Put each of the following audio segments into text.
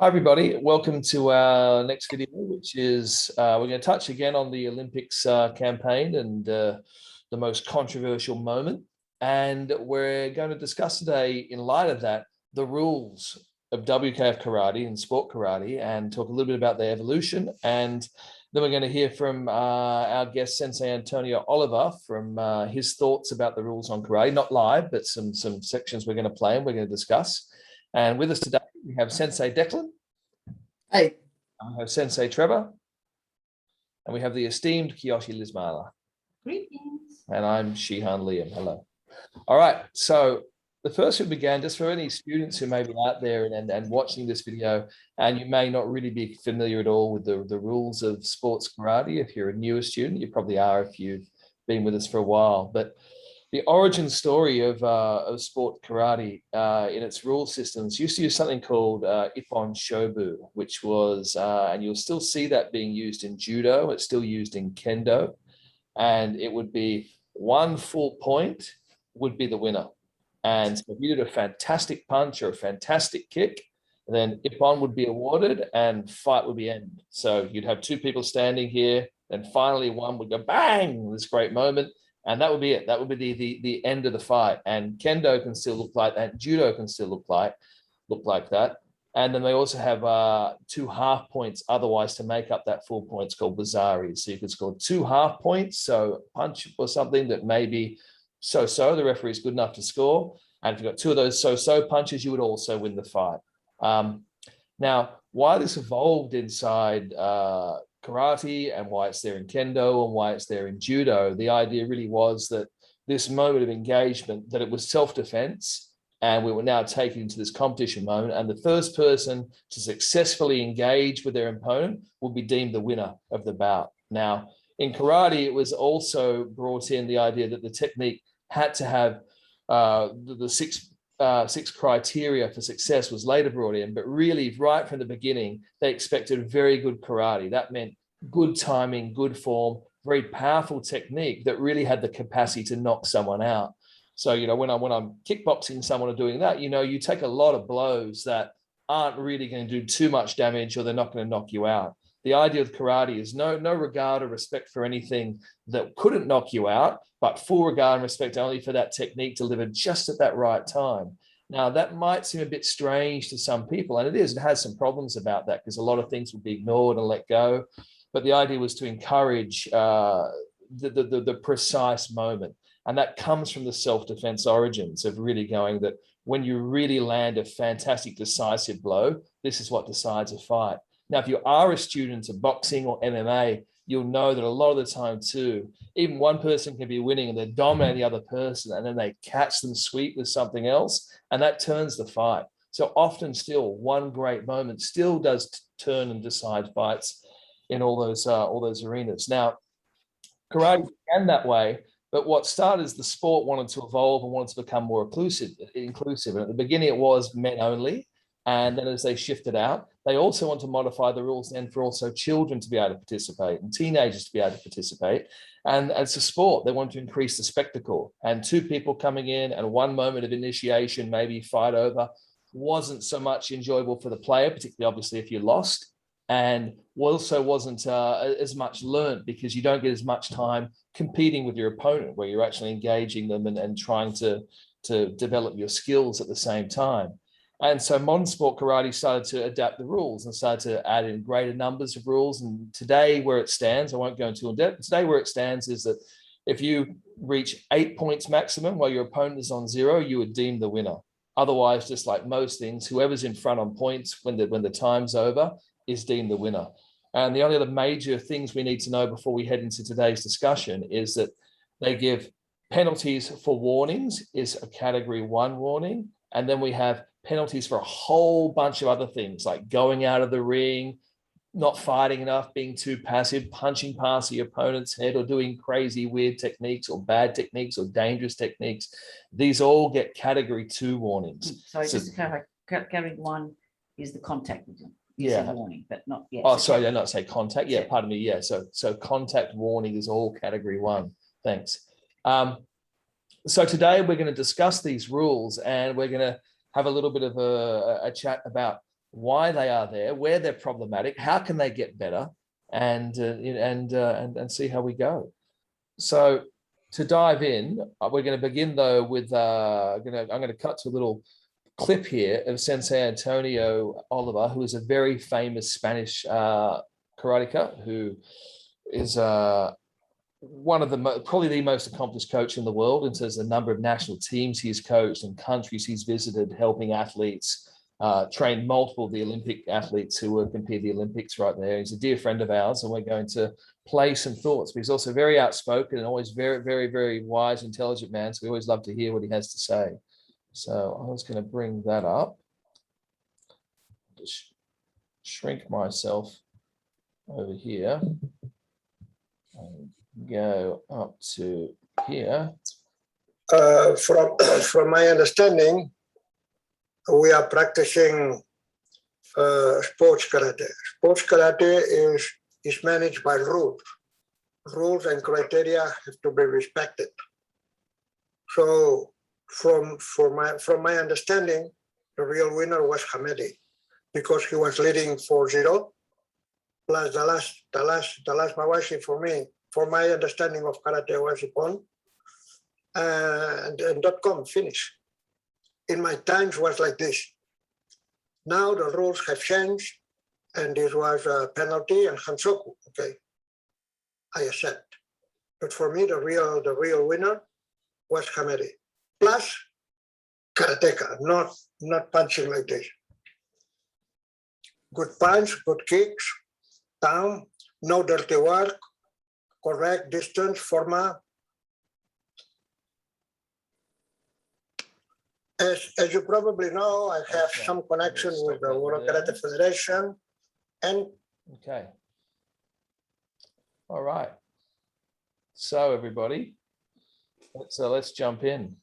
Hi, everybody. Welcome to our next video, which is we're going to touch again on the Olympics campaign and the most controversial moment. And we're going to discuss today, in light of that, the rules of WKF karate and sport karate, and talk a little bit about their evolution. And then we're going to hear from our guest, Sensei Antonio Oliver, from his thoughts about the rules on karate, not live, but some sections we're going to play and we're going to discuss. And with us today, we have Sensei Declan. Hey. We have Sensei Trevor. And we have the esteemed Kiyoshi Lizmala. Greetings. And I'm Shihan Liam. Hello. All right. So the first we began, just for any students who may be out there and watching this video, and you may not really be familiar at all with the rules of sports karate. If you're a newer student, you probably are if you've been with us for a while. But the origin story of sport karate in its rule systems used to use something called Ippon Shobu, which was, and you'll still see that being used in judo. It's still used in kendo, and it would be 1 full point would be the winner. And so if you did a fantastic punch or a fantastic kick, then Ippon would be awarded and fight would be ended. So you'd have two people standing here, and finally one would go bang, this great moment. And that would be it. That would be the end of the fight. And kendo can still look like that. Judo can still look like that. And then they also have 2 half points otherwise to make up that full points called wazari. So you could score 2 half points. So punch or something that may be so-so, the referee is good enough to score. And if you've got 2 of those so-so punches, you would also win the fight. Now, why this evolved inside karate and why it's there in kendo and why it's there in judo, the idea really was that this moment of engagement, that it was self-defense, and we were now taken into this competition moment, and the first person to successfully engage with their opponent would be deemed the winner of the bout. Now, in karate, it was also brought in the idea that the technique had to have the six criteria for success was later brought in, but really right from the beginning, they expected very good karate. That meant good timing, good form, very powerful technique that really had the capacity to knock someone out. So, when I'm kickboxing someone or doing that, you take a lot of blows that aren't really going to do too much damage, or they're not going to knock you out. The idea of karate is no regard or respect for anything that couldn't knock you out, but full regard and respect only for that technique delivered just at that right time. Now, that might seem a bit strange to some people, and it is. It has some problems about that because a lot of things will be ignored and let go. But the idea was to encourage the precise moment. And that comes from the self-defense origins of really going that when you really land a fantastic decisive blow, this is what decides a fight. Now, if you are a student of boxing or MMA, you'll know that a lot of the time too, even one person can be winning and they're dominating the other person, and then they catch them sweep with something else, and that turns the fight. So often still, one great moment still does turn and decide fights in all those arenas. Now, karate began that way, but what started is the sport wanted to evolve and wanted to become more inclusive. And at the beginning, it was men only. And then as they shifted out, they also want to modify the rules then for also children to be able to participate and teenagers to be able to participate. And as a sport, they want to increase the spectacle. And 2 people coming in and 1 moment of initiation, maybe fight over, wasn't so much enjoyable for the player, particularly obviously if you lost. And also wasn't as much learned because you don't get as much time competing with your opponent where you're actually engaging them and trying to develop your skills at the same time. And so modern sport karate started to adapt the rules and started to add in greater numbers of rules. And today where it stands, I won't go into in depth, today where it stands is that if you reach 8 points maximum while your opponent is on 0, you would deem the winner. Otherwise, just like most things, whoever's in front on points when the time's over is deemed the winner. And the only other major things we need to know before we head into today's discussion is that they give penalties for warnings is a category 1 warning. And then we have penalties for a whole bunch of other things like going out of the ring, not fighting enough, being too passive, punching past your opponent's head, or doing crazy weird techniques or bad techniques or dangerous techniques. These all get category 2 warnings. So just to clarify, category 1 is the contact with them. Yeah. Warning, but not yet. Oh, sorry, did I not say contact? Yeah, pardon me. Yeah, so contact warning is all category 1. Thanks. So today we're going to discuss these rules, and we're going to have a little bit of a chat about why they are there, where they're problematic, how can they get better, and see how we go. So to dive in, we're going to begin though with I'm going to cut to a little clip here of Sensei Antonio Oliva, who is a very famous Spanish karateka, who is one of the probably the most accomplished coach in the world in terms of the number of national teams he's coached and countries he's visited, helping athletes, trained multiple of the Olympic athletes who will compete at the Olympics right there. He's a dear friend of ours, and we're going to play some thoughts. But he's also very outspoken and always very, very, very wise, intelligent man. So we always love to hear what he has to say. So I was going to bring that up. Just shrink myself over here and go up to here. From my understanding, we are practicing sports karate. Sports karate is managed by rules. Rules and criteria have to be respected. So from my understanding, the real winner was Hamedi, because he was leading 4-0. Plus the last Mawashi for me, for my understanding of karate, was Ippon. And .com finish. In my times was like this. Now the rules have changed, and this was a penalty and Hansoku. Okay, I accept. But for me, the real winner was Hamedi. Plus karateka, not punching like this. Good punch, good kicks, down, no dirty work, correct distance, forma. As you probably know, I have some connection with the World Karate Federation, and okay. All right. So everybody, let's jump in.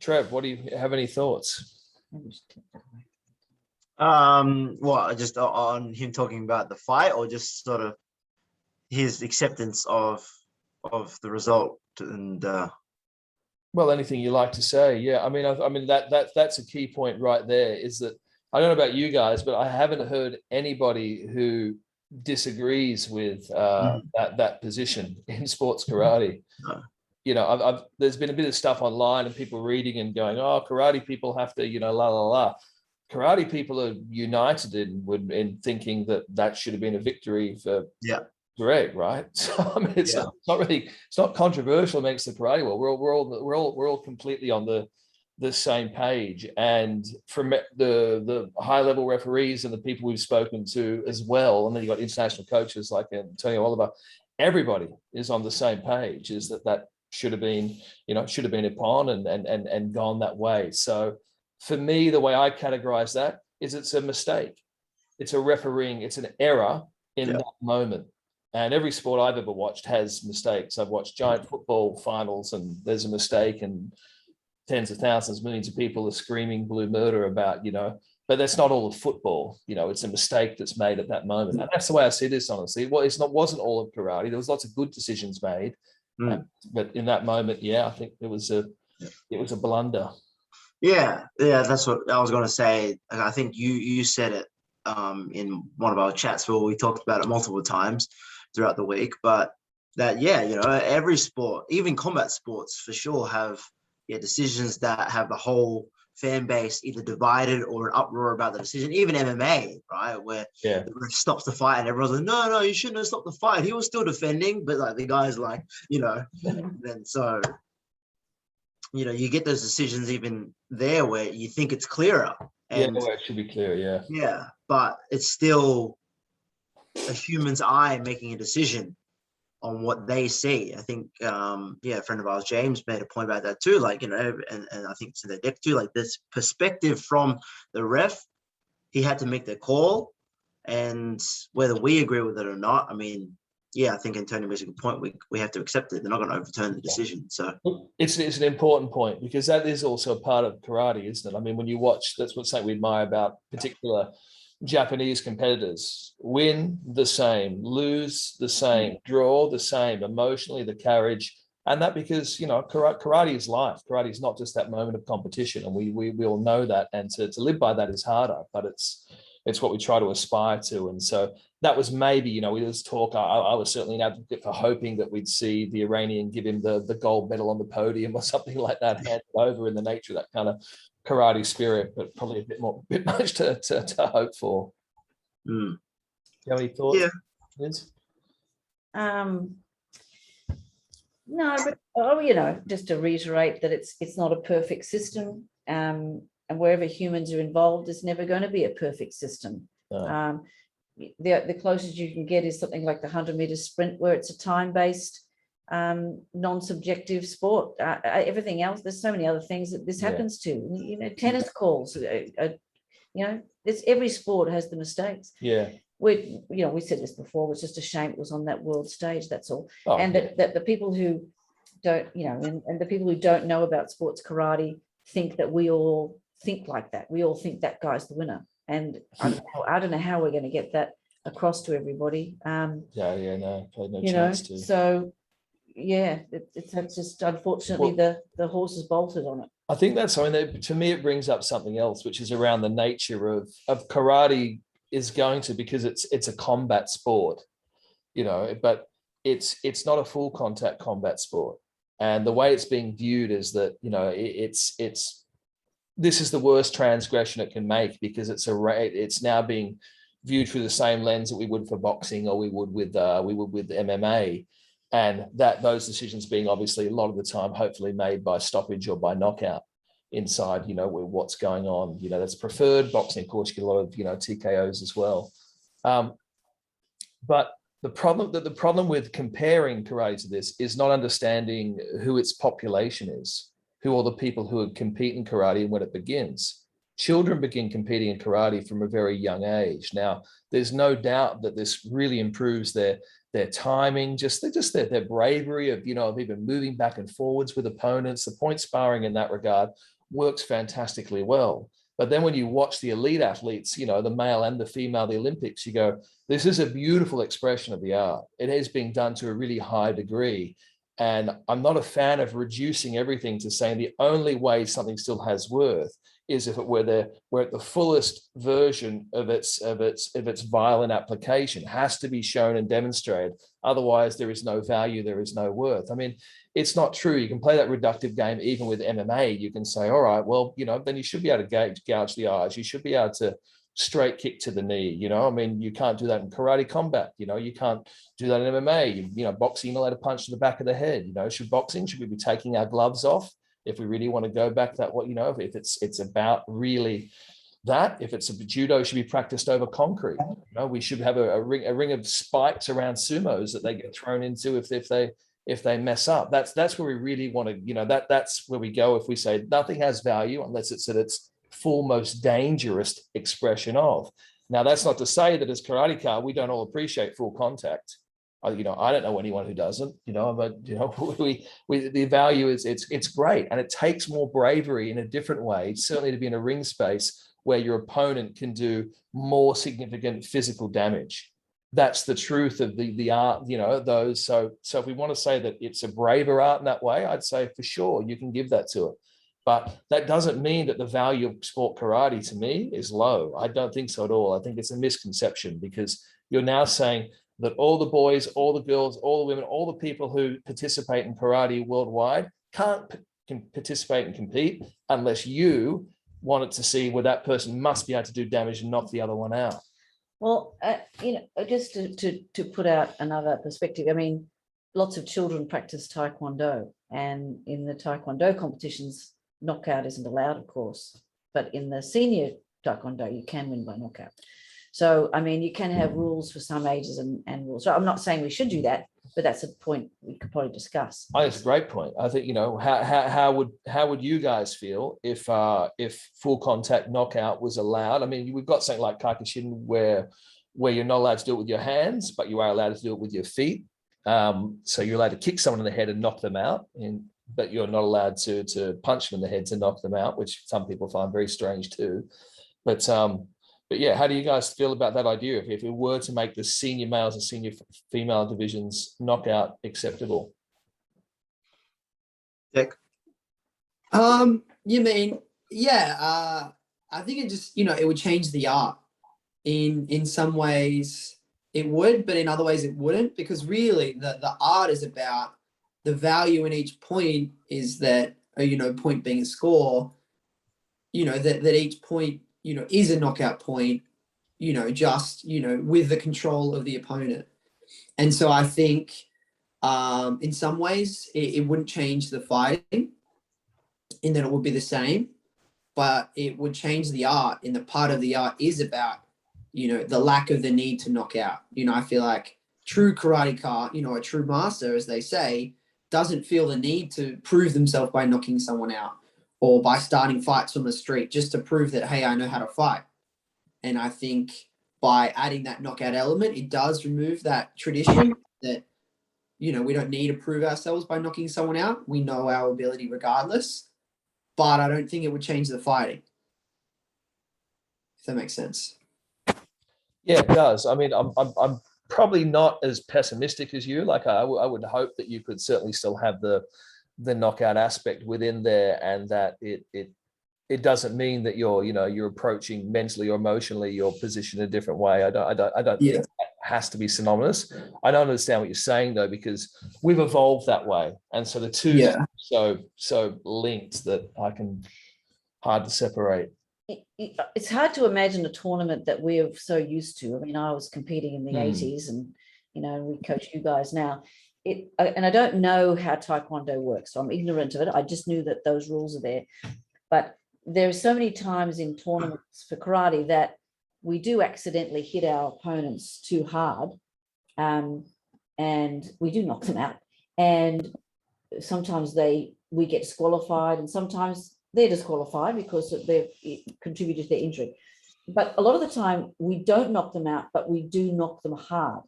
Trev, what do you have any thoughts? Well, just on him talking about the fight, or just sort of his acceptance of the result and well, anything you like to say. Yeah, I mean that's a key point right there, is that I don't know about you guys, but I haven't heard anybody who disagrees with that position in sports karate. No. You know, there's been a bit of stuff online and people reading and going, oh, karate people have to, la la la. Karate people are united in thinking that should have been a victory for Greg, right? So I mean, it's not controversial amongst the karate world. We're all completely on the same page. And from the high level referees and the people we've spoken to as well, and then you got international coaches like Antonio Oliva, everybody is on the same page. Is that should have been Ippon and gone that way. So for me, the way I categorize that is it's a mistake. It's a refereeing. It's an error in that moment. And every sport I've ever watched has mistakes. I've watched giant football finals and there's a mistake and tens of thousands, millions of people are screaming blue murder about, but that's not all of football. It's a mistake that's made at that moment. And that's the way I see this, honestly. Well, wasn't all of karate. There was lots of good decisions made. But in that moment, I think it was a blunder. Yeah, that's what I was going to say. I think you said it in one of our chats where we talked about it multiple times throughout the week, but that every sport, even combat sports for sure, have decisions that have the whole fan base either divided or an uproar about the decision. Even MMA, right, where the ref stops the fight and everyone's like, no, you shouldn't have stopped the fight. He was still defending, but like the guy's like, then so you get those decisions even there where you think it's clearer. And where it should be clear, yeah, but it's still a human's eye making a decision on what they see. I think, a friend of ours, James, made a point about that too. Like, and I think it's in the deck too, like this perspective from the ref, he had to make the call, and whether we agree with it or not, I mean, I think Antonio makes a good point. We have to accept it. They're not going to overturn the decision. So it's an important point, because that is also a part of karate, isn't it? I mean, when you watch, that's what's something we admire about particular Japanese competitors. Win the same, lose the same, draw the same, emotionally the courage, and that because karate is life. Karate is not just that moment of competition, and we all know that. And to live by that is harder, but it's it's what we try to aspire to. And so that was maybe, you know, we just talk, I was certainly an advocate for hoping that we'd see the Iranian give him the gold medal on the podium or something like that, handed over in the nature of that kind of karate spirit, but probably a bit much to hope for. Mm. Do you have any thoughts? Yeah. Liz? No, but just to reiterate that it's not a perfect system, and wherever humans are involved, it's never going to be a perfect system. No. The closest you can get is something like the 100-meter sprint, where it's a time-based, non-subjective sport. Everything else, there's so many other things that this happens to. Tennis calls. Every sport has the mistakes. Yeah. We said this before. It was just a shame it was on that world stage. That's all. Oh, And yeah. that the people who don't, and the people who don't know about sports karate think that we all think like that. We all think that guy's the winner. And I don't know how we're going to get that across to everybody. No chance to. So yeah, it's just unfortunately the horse is bolted on it. I think that's something that, to me, it brings up something else, which is around the nature of karate is going to, because it's a combat sport, but it's not a full contact combat sport. And the way it's being viewed is that, this is the worst transgression it can make, because it's now being viewed through the same lens that we would for boxing, or we would with MMA. And that those decisions being obviously a lot of the time hopefully made by stoppage or by knockout inside, what's going on. That's preferred. Boxing, of course, you get a lot of TKOs as well. But the problem with comparing karate to this is not understanding who its population is, who are the people who compete in karate and when it begins. Children begin competing in karate from a very young age. Now, there's no doubt that this really improves their timing, just their bravery of even moving back and forwards with opponents. The point sparring in that regard works fantastically well. But then when you watch the elite athletes, the male and the female, the Olympics, you go, this is a beautiful expression of the art. It is being done to a really high degree. And I'm not a fan of reducing everything to saying the only way something still has worth is if it were at the fullest version of its violent application. It has to be shown and demonstrated. Otherwise, there is no value, there is no worth. I mean, it's not true. You can play that reductive game even with MMA. You can say, all right, well, then you should be able to gouge the eyes. You should be able to straight kick to the knee. I mean, you can't do that in karate combat. You can't do that in MMA. Boxing, you're allowed to punch to the back of the head. Should we be taking our gloves off? If we really want to go back that way, if it's about really that, if it's a judo should be practiced over concrete. We should have a ring of spikes around sumos that they get thrown into if they mess up. That's where we really want to, that's where we go if we say nothing has value unless it's at its full, most dangerous expression of. Now, that's not to say that as karateka, we don't all appreciate full contact. I don't know anyone who doesn't, but the value is it's great, and it takes more bravery in a different way, certainly to be in a ring space where your opponent can do more significant physical damage. That's the truth of the art, those. So if we want to say that it's a braver art in that way, I'd say for sure you can give that to it. But that doesn't mean that the value of sport karate to me is low. I don't think so at all. I think it's a misconception, because you're now saying that all the boys, all the girls, all the women, all the people who participate in karate worldwide can participate and compete unless you wanted to see where that person must be able to do damage and knock the other one out. Well, just to put out another perspective, I mean, lots of children practice Taekwondo, and in the Taekwondo competitions, knockout isn't allowed, of course, but in the senior Taekwondo, you can win by knockout. So, I mean, you can have rules for some ages and rules. So I'm not saying we should do that, but that's a point we could probably discuss. I think it's a great point. I think, how would you guys feel if full contact knockout was allowed? I mean, we've got something like Kaikishin where you're not allowed to do it with your hands, but you are allowed to do it with your feet. So you're allowed to kick someone in the head and knock them out, but you're not allowed to punch them in the head to knock them out, which some people find very strange too. But yeah, how do you guys feel about that idea? If we were to make the senior males and senior female divisions knockout acceptable? Dick? I think it just, it would change the art. in some ways it would, but in other ways it wouldn't, because really the art is about the value in each point is that, point being a score, that each point, is a knockout point, just, with the control of the opponent. And so I think in some ways it wouldn't change the fighting in that it would be the same, but it would change the art, and the part of the art is about, the lack of the need to knock out. I feel like true karateka, a true master, as they say, doesn't feel the need to prove themselves by knocking someone out or by starting fights on the street just to prove that, hey, I know how to fight. And I think by adding that knockout element, it does remove that tradition that, we don't need to prove ourselves by knocking someone out. We know our ability regardless, but I don't think it would change the fighting. If that makes sense. Yeah, it does. I mean, I'm probably not as pessimistic as you. Like I would hope that you could certainly still have the knockout aspect within there, and that it doesn't mean that you're approaching mentally or emotionally your position a different way. I don't think that has to be synonymous. I don't understand what you're saying though, because we've evolved that way, and so the two are so linked that hard to separate. It's hard to imagine a tournament that we're so used to. I mean, I was competing in the 80s, and we coach you guys now. And I don't know how Taekwondo works, so I'm ignorant of it. I just knew that those rules are there. But there are so many times in tournaments for karate that we do accidentally hit our opponents too hard, and we do knock them out. And sometimes we get disqualified, and sometimes they're disqualified because they've contributed to their injury. But a lot of the time we don't knock them out, but we do knock them hard.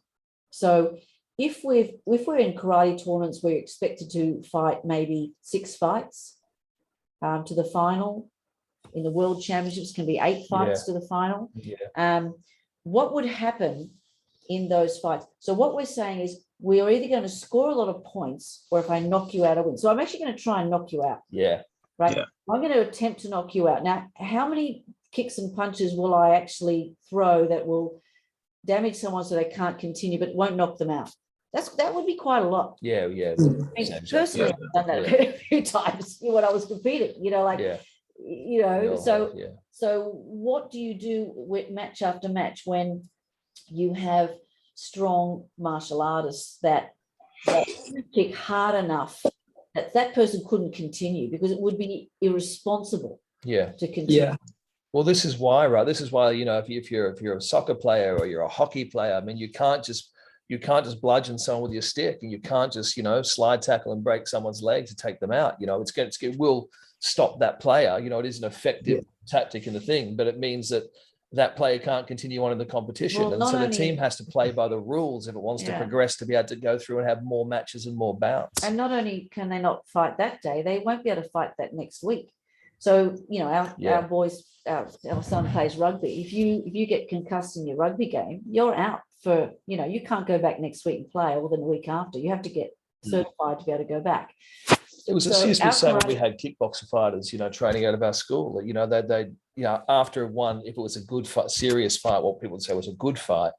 So if we're in karate tournaments, we're expected to fight maybe 6 fights to the final. In the World Championships can be 8 fights to the final. What would happen in those fights? So what we're saying is we are either going to score a lot of points, or if I knock you out, I win. So I'm actually going to try and knock you out. Right. Yeah. I'm going to attempt to knock you out. Now, how many kicks and punches will I actually throw that will damage someone so they can't continue, but won't knock them out? That would be quite a lot. Yeah. I mean, personally, I've done that a few times when I was competing. So what do you do with match after match when you have strong martial artists that kick hard enough that person couldn't continue, because it would be irresponsible to continue. Well, this is why, right? This is why, if you're a soccer player or you're a hockey player, I mean, you can't just bludgeon someone with your stick, and you can't just, slide tackle and break someone's leg to take them out. It will stop that player. It is an effective tactic in the thing, but it means that player can't continue on in the competition. And so the team has to play by the rules if it wants to progress, to be able to go through and have more matches and more bouts. And not only can they not fight that day, they won't be able to fight that next week. So, our boys, our son plays rugby. If you get concussed in your rugby game, you're out for, you can't go back next week and play, or then the week after. You have to get certified to be able to go back. It was excuse me saying we had kickboxer fighters, training out of our school. They after one, if it was a good fight, serious fight, what people would say was a good fight,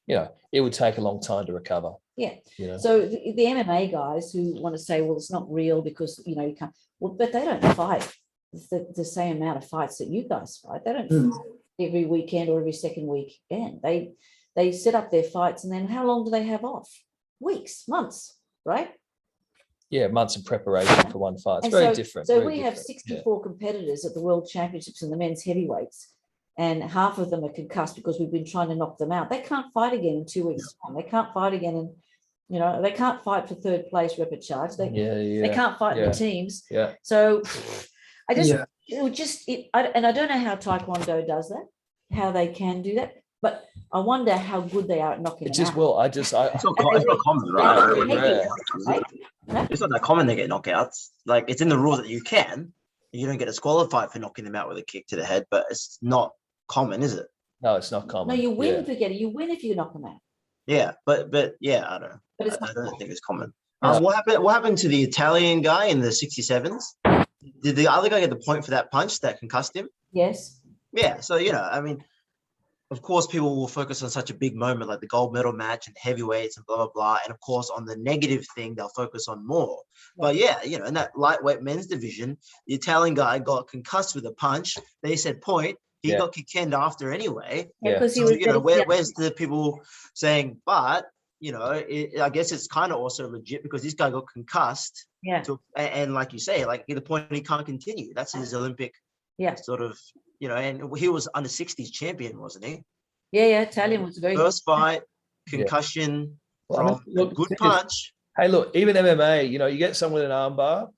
it would take a long time to recover. Yeah. So the MMA guys who want to say, well, it's not real because you can't. Well, but they don't fight the same amount of fights that you guys fight. They don't fight every weekend or every second weekend. They set up their fights, and then how long do they have off? Weeks, months, right? Yeah, months of preparation for one fight. It's very different. So we have 64 competitors at the World Championships in the men's heavyweights, and half of them are concussed because we've been trying to knock them out. They can't fight again in 2 weeks' time. They can't fight again they can't fight for third place repechage. They can't fight in the teams. Yeah. So I just, and I don't know how Taekwondo does that, how they can do that, but I wonder how good they are at knocking them out. It's not common, right? It's not that common to get knockouts. Like, it's in the rules that you can. You don't get disqualified for knocking them out with a kick to the head, but it's not common, is it? No, it's not common. No, you win you win if you knock them out. Yeah, but I don't know. I don't think it's common. What happened to the Italian guy in the 67s? Did the other guy get the point for that punch that concussed him? Yes. Yeah. So, I mean, of course, people will focus on such a big moment like the gold medal match and heavyweights and blah, blah, blah. And of course, on the negative thing, they'll focus on more. But yeah, you know, in that lightweight men's division, the Italian guy got concussed with a punch. They said point. He Yeah. got kicked after anyway. Yeah, Yeah. because he So, was you know, getting- where's the people saying, but, you know, I guess it's kind of also legit because this guy got concussed. yeah, And like you say, like, at the point he can't continue. That's his Olympic yeah, sort of, you know, and he was under 60s champion, wasn't he? yeah. Italian was very First fight, Yeah. concussion Well, I mean, from look, a good the thing is- punch. Hey, look, even MMA, you know, you get someone in an armbar,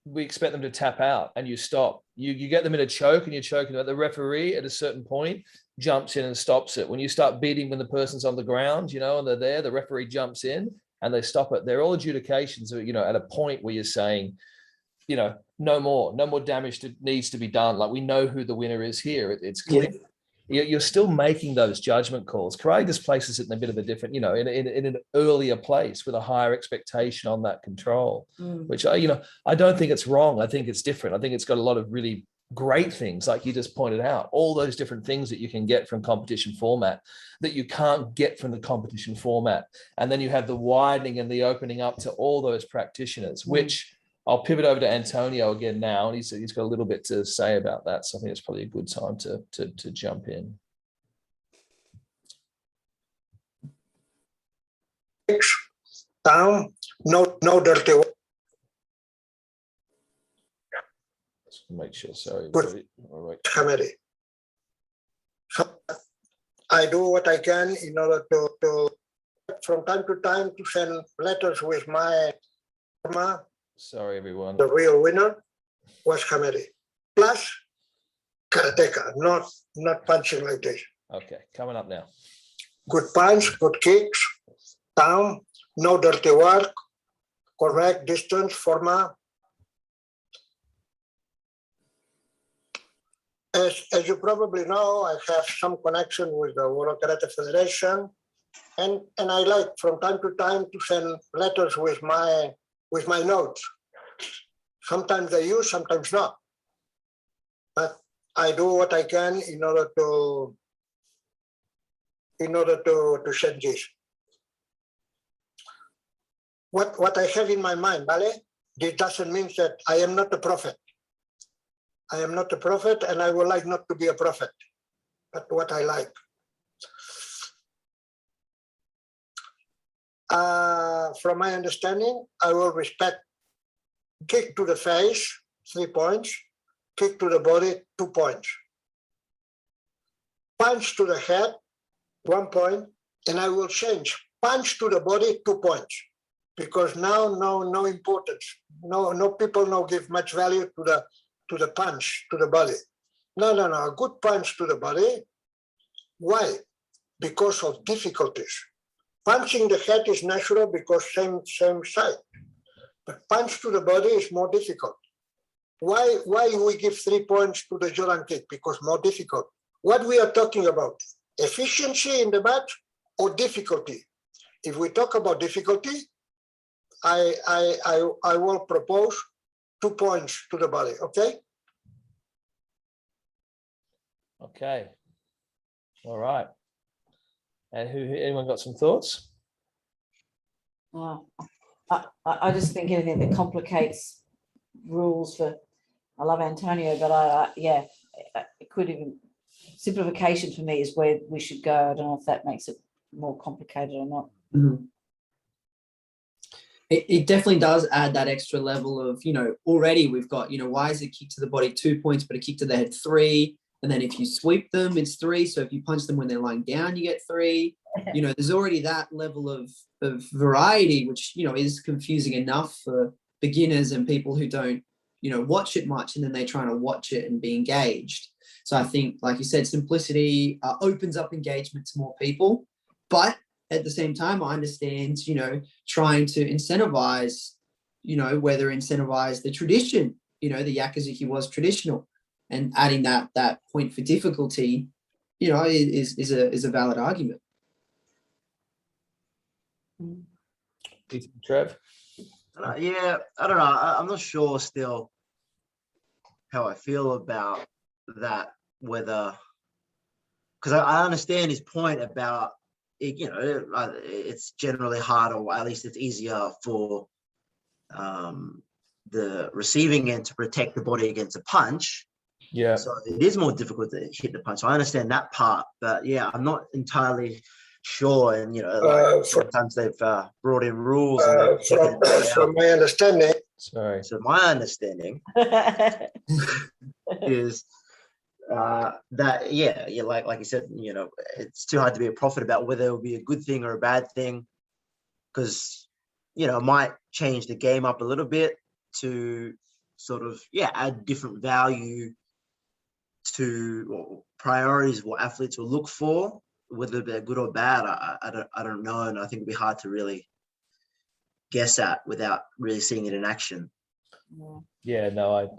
we expect them to tap out and you stop. You get them in a choke and you're choking them. The referee at a certain point jumps in and stops it. When you start beating when the person's on the ground, you know, and they're there, the referee jumps in and they stop it. They're all adjudications, you know, at a point where you're saying, you know, no more damage needs to be done. Like we know who the winner is here. It's clear. You're still making those judgment calls. Karate just places it in a bit of a different, you know, in an earlier place with a higher expectation on that control, which I don't think it's wrong. I think it's different. I think it's got a lot of really great things, like you just pointed out, all those different things that you can get from competition format that you can't get from the competition format. And then you have the widening and the opening up to all those practitioners, which I'll pivot over to Antonio again now, and he's got a little bit to say about that. So I think it's probably a good time to jump in. Down, no dirty work. Let's make sure. Sorry. Good. All right. Hamedi. So I do what I can in order to from time to time to send letters with my Sorry, everyone. the real winner was Hamedi. Plus karateka, not punching like this. Okay, coming up now. Good punch, good kicks, down, no dirty work, correct distance, forma. As you probably know, I have some connection with the World Karate Federation, and I like from time to time to send letters with my notes. Sometimes they use, sometimes not. But I do what I can in order to send this. What I have in my mind, vale? This doesn't mean that I am not a prophet. I am not a prophet, and I would like not to be a prophet, but what I like. From my understanding, I will respect kick to the face, 3 points, kick to the body, 2 points. Punch to the head, 1 point, and I will change. Punch to the body, 2 points. Because now no importance. No people now give much value to the punch to the body. No, a good punch to the body. Why? Because of difficulties. Punching the head is natural because same side. But punch to the body is more difficult. Why we give 3 points to the Jordan kick? Because more difficult. What we are talking about? Efficiency in the match or difficulty? If we talk about difficulty, I will propose 2 points to the body, okay? Okay. All right. And anyone got some thoughts? Wow. I just think anything that complicates rules I love Antonio, but it could even, simplification for me is where we should go. I don't know if that makes it more complicated or not. It definitely does add that extra level of, already we've got, why is a kick to the body 2 points, but a kick to the head 3? And then if you sweep them, it's 3. So if you punch them when they're lying down, you get 3. There's already that level of variety, which, is confusing enough for beginners and people who don't, watch it much, and then they're trying to watch it and be engaged. So I think, like you said, simplicity opens up engagement to more people. But at the same time, I understand, trying to incentivize, whether incentivize the tradition, the Yakuzuki was traditional, and adding that point for difficulty, is a valid argument. Trev? Yeah, I don't know. I'm not sure still how I feel about that, whether, because I understand his point about it, you know, it's generally harder, or at least it's easier for the receiving end to protect the body against a punch. Yeah. So it is more difficult to hit the punch. So I understand that part, but yeah, I'm not entirely sure. And you know, like sometimes they've brought in rules. And they've taken it From out. my understanding, Sorry. So my understanding is that yeah, like you said, you know, it's too hard to be a prophet about whether it will be a good thing or a bad thing, because you know, it might change the game up a little bit to sort of add different value to or priorities what athletes will look for, whether they're good or bad. I don't know, and I think it'd be hard to really guess at without really seeing it in action. Yeah, no,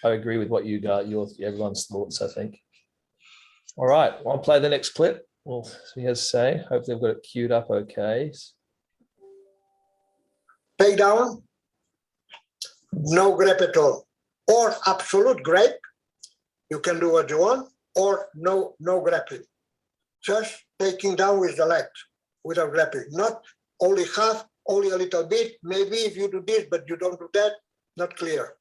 I agree with what you got, everyone's thoughts, I think. All right, I'll play the next clip. Well, he has to say, hopefully I've got it queued up okay. take down, no grab at all, or absolute grab. You can do what you want, or no grabbing. Just taking down with the legs without grabbing. Not only half, only a little bit. Maybe if you do this, but you don't do that, not clear.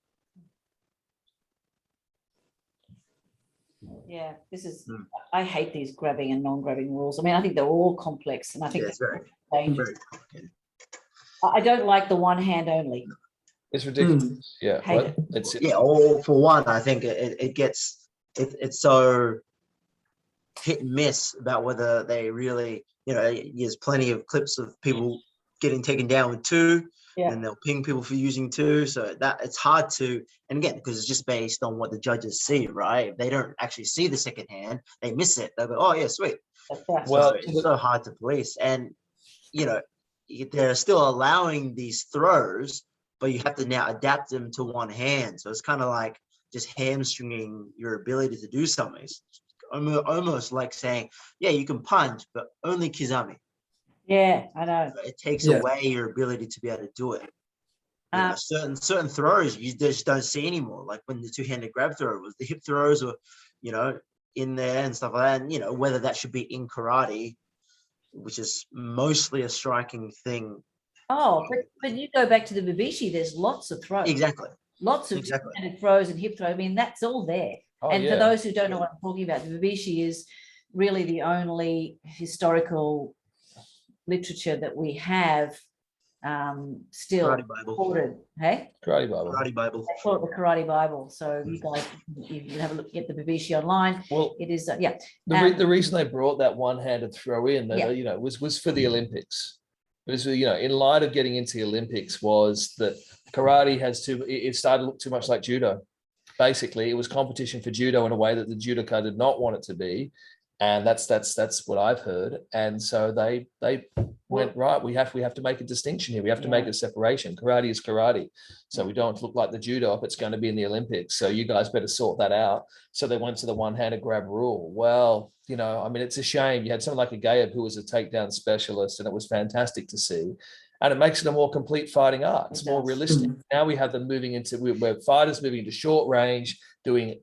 Yeah, this is, I hate these grabbing and non-grabbing rules. I mean, I think they're all complex, and I think Yeah, it's very, dangerous. very complicated. I don't like the one hand only. It's ridiculous. Yeah, Hate well, it's Yeah, or for one, I think it's so hit and miss about whether they really, you know, there's plenty of clips of people getting taken down with two, Yeah. and they'll ping people for using two. So that it's hard to, and again, because it's just based on what the judges see, right? If they don't actually see the second hand, they miss it. They'll go, oh yeah, sweet. That's right. Well, So it's so hard to police. And, you know, they're still allowing these throws, but you have to now adapt them to one hand. So it's kind of like just hamstringing your ability to do something. It's almost like saying, yeah, you can punch, but only Kizami. Yeah, I know. It takes Yeah. away your ability to be able to do it. You Um, know, certain throws you just don't see anymore. Like when the two-handed grab throw was, the hip throws were, you know, in there and stuff like that. And you know, whether that should be in karate, which is mostly a striking thing. Oh, but you go back to the Bibishi, there's lots of throws. Exactly. Lots of Exactly. two-handed throws and hip throw. I mean, that's all there. oh, And yeah. for those who don't know what I'm talking about, the Bibishi is really the only historical literature that we have still Karate Bible. recorded. Hey, Karate Bible. Karate Bible. they call it the Karate Bible. So you guys, you can have a look, get the Bibishi online. Well, It is, yeah. the reason they brought that one-handed throw in, Yeah. you know, was for the Olympics. It was, you know, in light of getting into the Olympics, was that karate has to, it started to look too much like judo. Basically, it was competition for judo in a way that the judoka did not want it to be, and that's what I've heard. And so they went, right, we have to make a distinction here. We have to make a separation. Karate is karate, so we don't look like the judo if it's going to be in the Olympics. So you guys better sort that out. So they went to the one-handed grab rule. Well, you know, I mean, it's a shame. You had someone like Agaev who was a takedown specialist, and it was fantastic to see. And it makes it a more complete fighting art. It's more realistic. Now we have them moving into, where fighters moving into short range, doing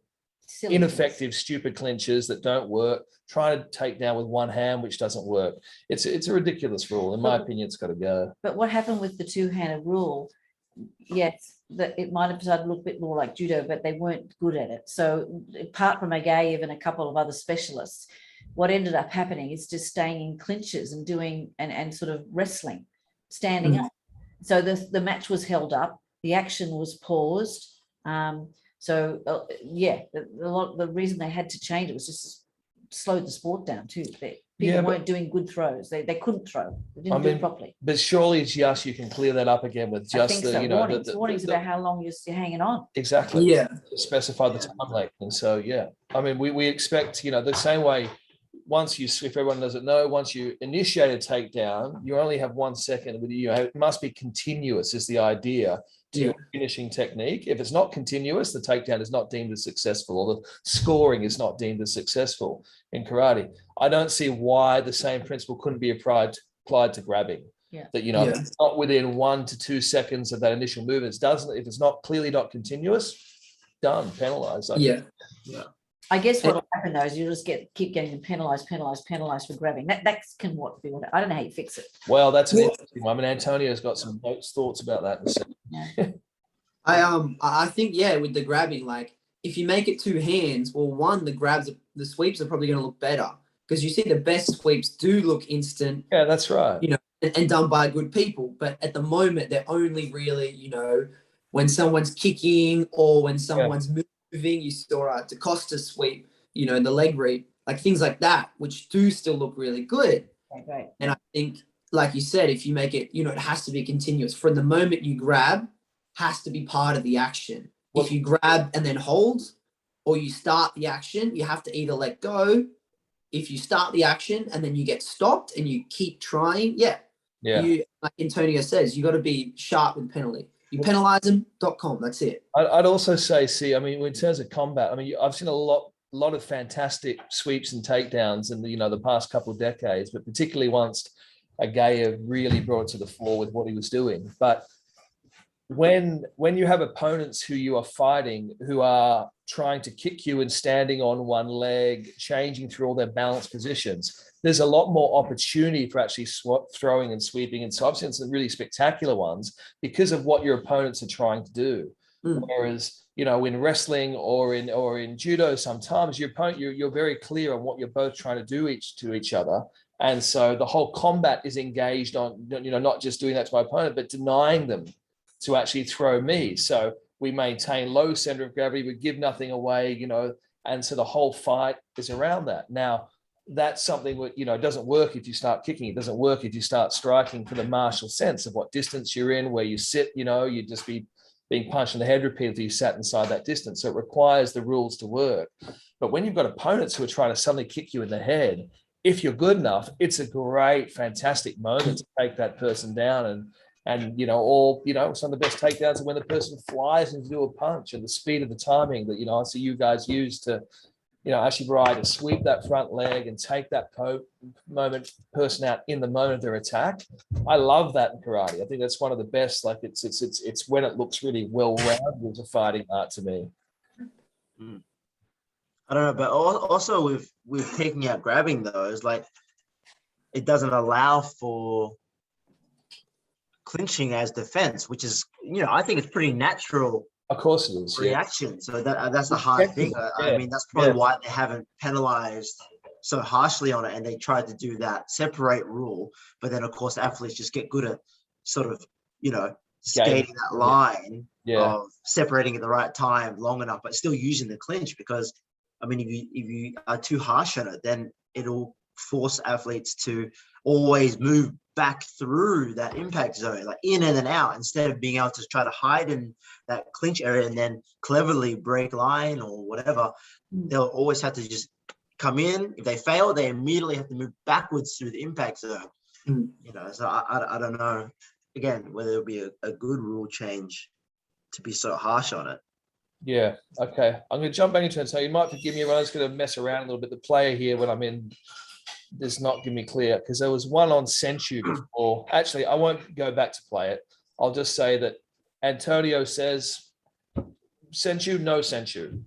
Silly ineffective, stupid clinches that don't work, trying to take down with one hand, which doesn't work. It's a ridiculous rule. In my opinion, it's got to go. But what happened with the two-handed rule? Yes, that it might have started to look a bit more like judo, but they weren't good at it. So apart from Agaev and a couple of other specialists, what ended up happening is just staying in clinches and doing and sort of wrestling, standing up. So the match was held up, the action was paused. The reason they had to change it was just to slow the sport down too. People weren't doing good throws. They couldn't throw. They didn't do it properly. But surely it's just, you can clear that up again with I just think the, so. you know, warnings about how long you're hanging on. exactly. Yeah. Specify the time length. And so, yeah, I mean, we expect, you know, the same way, once you, if everyone doesn't know, once you initiate a takedown, you only have 1 second with you. It must be continuous is the idea to your finishing technique. If it's not continuous, the takedown is not deemed as successful, or the scoring is not deemed as successful in karate. I don't see why the same principle couldn't be applied to grabbing. Yeah. That, you know, Yeah. if it's not within 1 to 2 seconds of that initial movement, if it's not clearly not continuous, done, penalized. Yeah. I guess what will happen though is you'll just keep getting penalised for grabbing. That can be what I don't know how you fix it. Well, that's an interesting one. I mean, Antonio's got some thoughts about that. In a second. Yeah. I think, yeah, with the grabbing, like if you make it 2 hands, well, one, the sweeps are probably going to look better because you see the best sweeps do look instant, Yeah, that's right. you know, and done by good people. But at the moment, they're only really, you know, when someone's kicking or when someone's moving. You saw a DaCosta sweep, you know, the leg read, like things like that, which do still look really good. Okay, great. And I think, like you said, if you make it, you know, it has to be continuous. From the moment you grab, has to be part of the action. If you grab and then hold, or you start the action, you have to either let go. If you start the action and then you get stopped and you keep trying, you, like Antonio says, you got to be sharp with penalty. You penalize them.com. That's it. I'd also say, I mean, in terms of combat, I mean, I've seen a lot of fantastic sweeps and takedowns in the past couple of decades, but particularly once Agaya really brought it to the fore with what he was doing. But when you have opponents who you are fighting who are trying to kick you and standing on one leg, changing through all their balanced positions, there's a lot more opportunity for actually throwing and sweeping. And so I've seen some really spectacular ones because of what your opponents are trying to do. Whereas, you know, in wrestling or in judo, sometimes your opponent, you're very clear on what you're both trying to do to each other. And so the whole combat is engaged on, you know, not just doing that to my opponent, but denying them to actually throw me. So we maintain low center of gravity, we give nothing away, you know, and so the whole fight is around that. Now, that's something that, you know, doesn't work if you start kicking. It doesn't work if you start striking for the martial sense of what distance you're in, where you sit, you know, you'd just be being punched in the head repeatedly, you sat inside that distance. So it requires the rules to work. But when you've got opponents who are trying to suddenly kick you in the head, if you're good enough, it's a great, fantastic moment to take that person down. And you know, some of the best takedowns are when the person flies into a punch, and the speed of the timing that, you know, I see you guys use to, you know, actually to sweep that front leg and take that person out in the moment of their attack. I love that in karate. I think that's one of the best. Like it's when it looks really well-rounded as a fighting art to me. I don't know, but also with taking out grabbing though, is like it doesn't allow for clinching as defense, which is, you know, I think it's pretty natural. Of course it is. Reaction. So that's the hard thing. I mean, that's probably why they haven't penalized so harshly on it, and they tried to do that separate rule. But then, of course, athletes just get good at sort of, you know, skating that line of separating at the right time long enough, but still using the clinch. Because, I mean, if you are too harsh on it, then it'll force athletes to always move back through that impact zone, like in and then out, instead of being able to try to hide in that clinch area and then cleverly break line or whatever. They'll always have to just come in. If they fail, they immediately have to move backwards through the impact zone. You know, so I don't know, again, whether it'll be a good rule change to be so harsh on it. Yeah. Okay. I'm going to jump back into it. So you might forgive me when I was going to mess around a little bit. The player here, when I'm in, does not give me clear, because there was one on Senchu before. Actually, I won't go back to play it. I'll just say that Antonio says Senchu, no Senchu.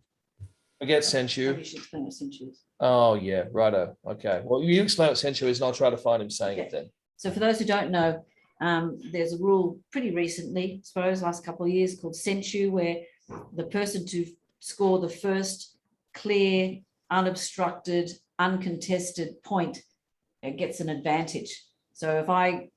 Forget Senchu. You should explain what Senchu is. Oh yeah, righto. Okay. Well, you explain what Senchu is, and I'll try to find him saying it then. So for those who don't know, there's a rule pretty recently, I suppose last couple of years, called Senchu, where the person to score the first clear, unobstructed, uncontested point gets an advantage. So if I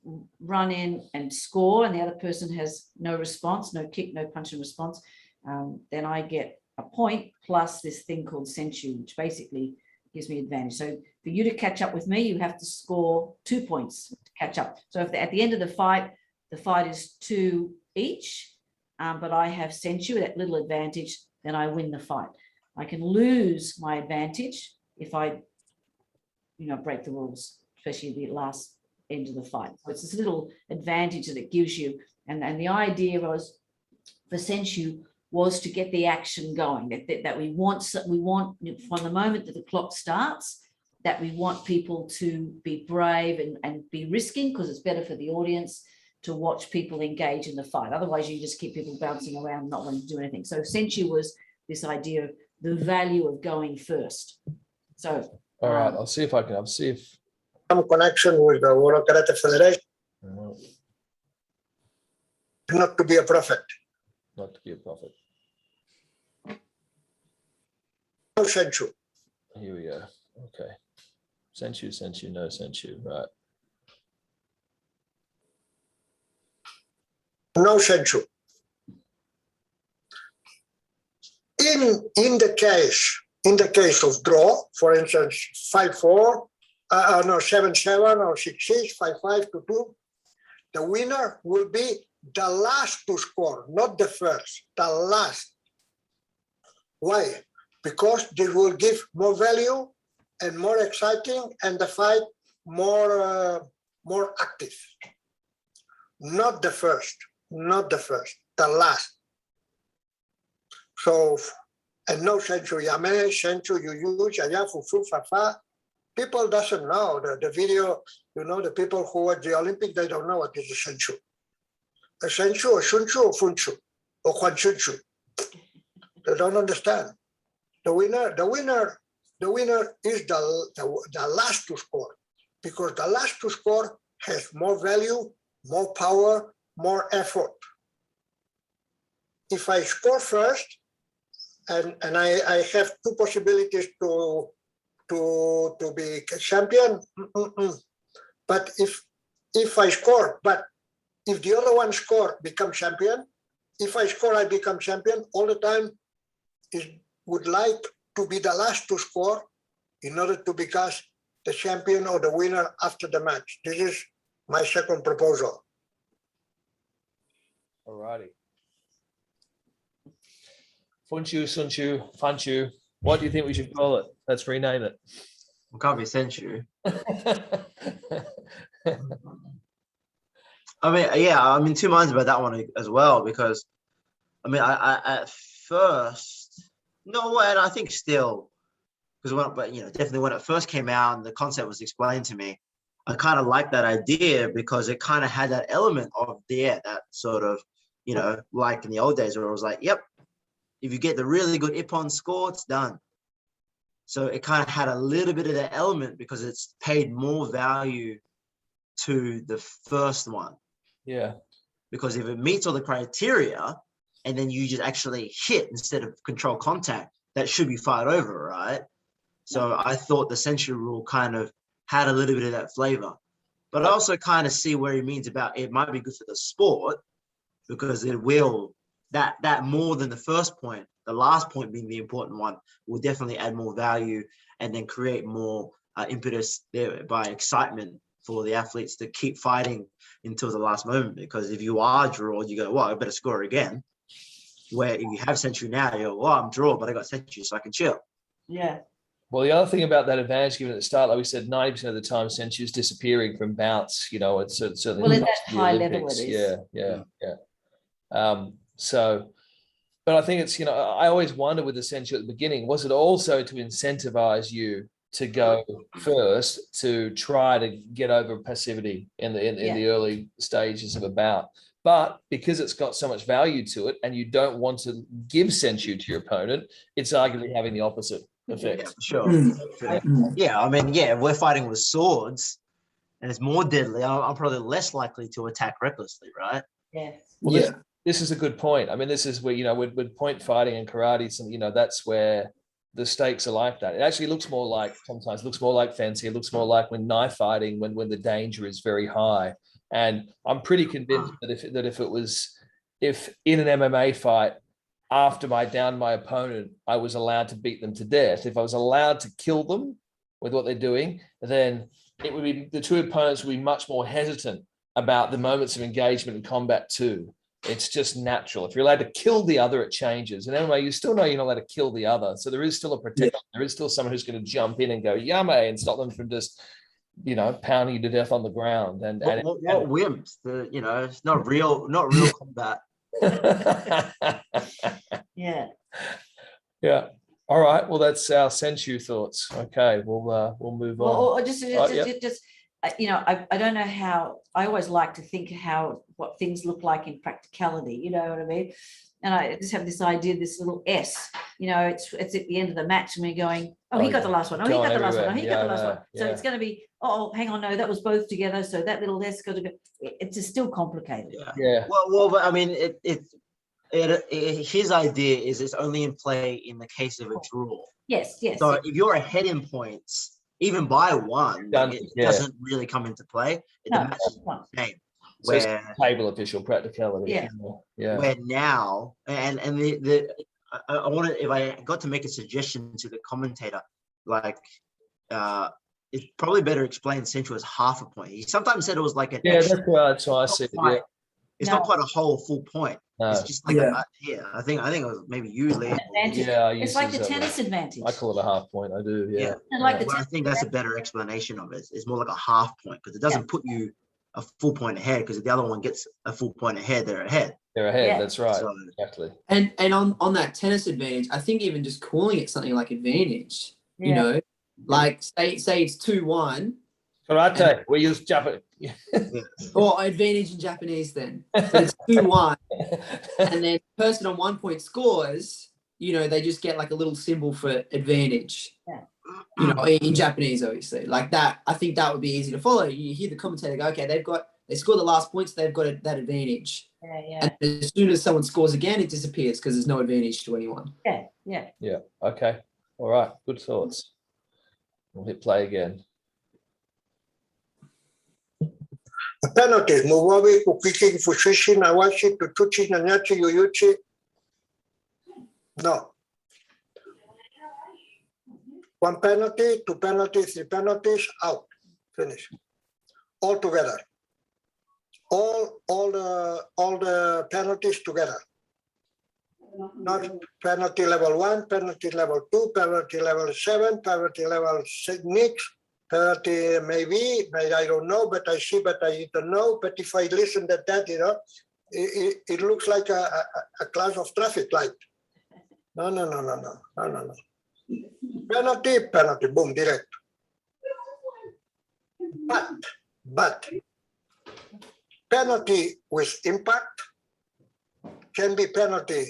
run in and score and the other person has no response, no kick, no punch and response, then I get a point plus this thing called Senchu, which basically gives me advantage. So for you to catch up with me, you have to score 2 points to catch up. So if at the end of the fight is 2 each, but I have Senchu, that little advantage, then I win the fight. I can lose my advantage if I, you know, break the rules, especially the last end of the fight. So it's this little advantage that it gives you. And the idea was for Senchu was to get the action going, that we want from the moment that the clock starts, that we want people to be brave and be risking, because it's better for the audience to watch people engage in the fight. Otherwise, you just keep people bouncing around, not wanting to do anything. So Senchu was this idea of the value of going first. So, All right, Um, I'll see if I can. I'll see if. Some connection with the World Karate Federation, not to be a prophet. Not to be a prophet. No sensu. Here we go. Okay. Sent you, no sent you. Right. No sensu. In the case of draw, for instance, 5-4, no 7-7 or 6-6, 5-5 to 2, the winner will be the last to score, not the first, the last. Why? Because this will give more value and more exciting, and the fight more active. Not the first, the last. So, and no sensu yame, sensu yuyu, yaya, fufu, fafa. People doesn't know the video, the people who watch the Olympic, they don't know what is a sensu. A sensu, or shunsu, or funsu, or huanshunsu. They don't understand. The winner is the last to score, because the last to score has more value, more power, more effort. If I score first, and I have two possibilities to be champion, but if I score, but if the other one score, become champion. If I score, I become champion. All the time would like to be the last to score in order to become the champion or the winner after the match. This is my second proposal. All righty. Funchu, Sunchu, Fanchu. What do you think we should call it? Let's rename it. We can't be sensu. I mean, yeah, I'm in two minds about that one as well, because I mean, I at first, no, and I think still, because definitely when it first came out and the concept was explained to me, I kind of liked that idea because it kind of had that element of that sort of, like in the old days where it was like, yep, if you get the really good Ippon score, it's done. So it kind of had a little bit of that element because it's paid more value to the first one. Yeah. Because if it meets all the criteria and then you just actually hit instead of control contact, that should be fired over, right? So I thought the sensu rule kind of had a little bit of that flavor. But I also kind of see where he means about it might be good for the sport, because it will, that more than the first point, the last point being the important one, will definitely add more value and then create more impetus there by excitement for the athletes to keep fighting until the last moment. Because if you are drawn, you go, well, I better score again. Where if you have sensu now, you go, well, I'm drawn, but I got sensu, so I can chill. yeah. Well, the other thing about that advantage given at the start, like we said, 90% of the time, sensu is disappearing from bouts. It's certainly Well, at the that high level Olympics. it is. Yeah. So, but I think it's, I always wonder with the sensu at the beginning, was it also to incentivize you to go first to try to get over passivity in the early stages of a bout? But because it's got so much value to it and you don't want to give sensu to your opponent, it's arguably having the opposite effect. Yeah, for sure. Yeah, I mean, if we're fighting with swords and it's more deadly, I'm probably less likely to attack recklessly, right? Yeah. Well, this is a good point. I mean, this is where, with point fighting and karate, that's where the stakes are like that. It actually sometimes looks more like fencing. It looks more like when knife fighting, when the danger is very high. And I'm pretty convinced that if in an MMA fight, after I downed my opponent, I was allowed to beat them to death. If I was allowed to kill them with what they're doing, then it would be the two opponents would be much more hesitant about the moments of engagement in combat too. It's just natural. If you're allowed to kill the other, it changes. And anyway, you still know you're not allowed to kill the other. So there is still a protection. Yeah. There is still someone who's going to jump in and go, yame, and stop them from just, pounding you to death on the ground. And what wimps? It's not real combat. Yeah. Yeah. All right. Well, that's our sensu thoughts. Okay. We'll move on. Well, I don't know how, I always like to think what things look like in practicality, you know what I mean? And I just have this idea, this little S, it's at the end of the match and we're going, Oh, he got the last one. Oh, he Going got the last one. Oh, everywhere. he Yeah, got I the last know. one. So Yeah. it's going to be, oh, hang on, no, that was both together. So that little less got to go. It's just still complicated. Yeah. Yeah. Well, but I mean, his idea is it's only in play in the case of a draw. Yes, yes. So yes. if you're ahead in points, even by one, Done, it yeah. doesn't really come into play. The No, match that's is one. the same. So it's Where table official practicality. Yeah. Yeah. where now and I wanted, if I got to make a suggestion to the commentator, like it's probably better explain Central as half a point. He sometimes said it was like an Yeah, extra, that's why I see it. Yeah. it's No. not quite a whole full point. It's No. just like Yeah. I think it was maybe you, Liam. Advantage. Yeah, I It's used like to the use that tennis word. advantage. I call it a half point. I do. Yeah. And like the Well, I tennis think that's a better explanation of it. It's more like a half point because it doesn't put you a full point ahead, because if the other one gets a full point ahead, they're ahead. They're ahead. Yeah. That's right. So Exactly. And on that tennis advantage, I think even just calling it something like advantage, you Yeah. know, like say it's 2-1 Karate. We use Japanese. or advantage in Japanese then. But it's 2-1 and then the person on 1 point scores, you know, they just get like a little symbol for advantage. Yeah. You know, in Japanese, obviously. Like that, I think that would be easy to follow. You hear the commentator go, okay, they scored the last points, they've got that advantage. Yeah, And as soon as someone scores again, it disappears because there's no advantage to anyone. yeah. Yeah. Okay. All right. Good thoughts. We'll hit play again. Penalties, Muwabi, Kukiking, Fushishi, Nawashi, Tutuchi, Nanyachi, Yuyuchi. No. One penalty, two penalties, three penalties, out. Finish. All together. All the penalties together. Not penalty level 1, penalty level 2, penalty level 7, penalty level 6, penalty maybe, I don't know, but I see, but I don't know. But if I listen to that, you know, it looks like a class of traffic light. No. Penalty, boom, direct. But penalty with impact can be penalty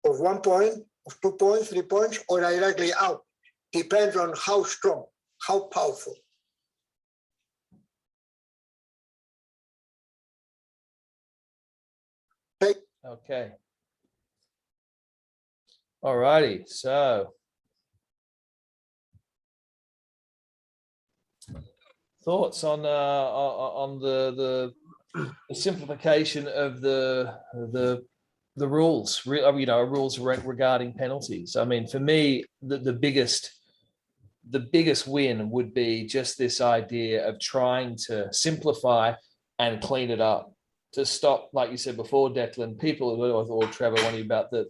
of 1 point, of 2 points, 3 points, or directly out. Depends on how strong, how powerful. Okay. All righty. So thoughts on the simplification of the rules, you know, rules regarding penalties. I mean, for me, the biggest win would be just this idea of trying to simplify and clean it up, to stop, like you said before, Declan, people, or Trevor, one of you about that,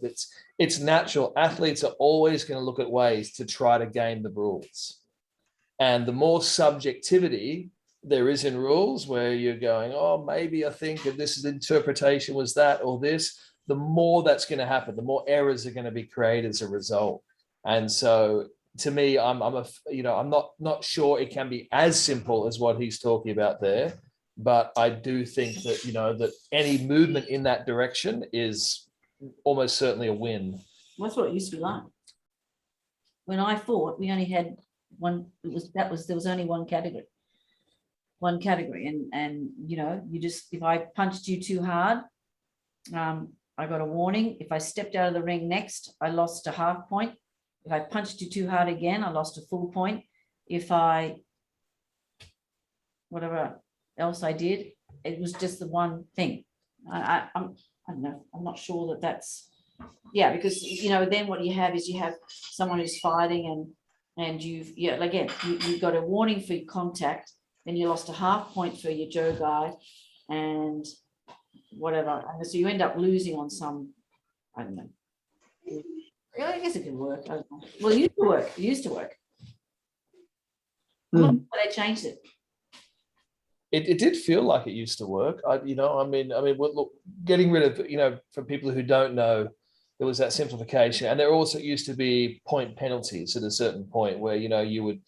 it's natural. Athletes are always going to look at ways to try to game the rules. And the more subjectivity there is in rules, where you're going, oh, maybe I think if this is interpretation was that or this, the more that's going to happen, the more errors are going to be created as a result. And so to me, I'm not sure it can be as simple as what he's talking about there, but I do think that, you know, that any movement in that direction is almost certainly a win. That's what it used to be like. When I fought, we only had one. There was only one category, and you know, you just, if I punched you too hard, I got a warning. If I stepped out of the ring next, I lost a half point. If I punched you too hard again, I lost a full point. If I, whatever else I did, it was just the one thing. I don't know. I'm not sure that that's, yeah, because, you know, then what you have is you have someone who's fighting and you've, yeah, again, you got a warning for your contact, then you lost a half point for your Joe guy and whatever. And so you end up losing on some, I don't know. Yeah, I guess it could work. I don't know. Well, it used to work. I'm not sure they changed it. It did feel like it used to work. I mean, look, getting rid of, you know, for people who don't know, there was that simplification, and there also used to be point penalties at a certain point where, you know, you would,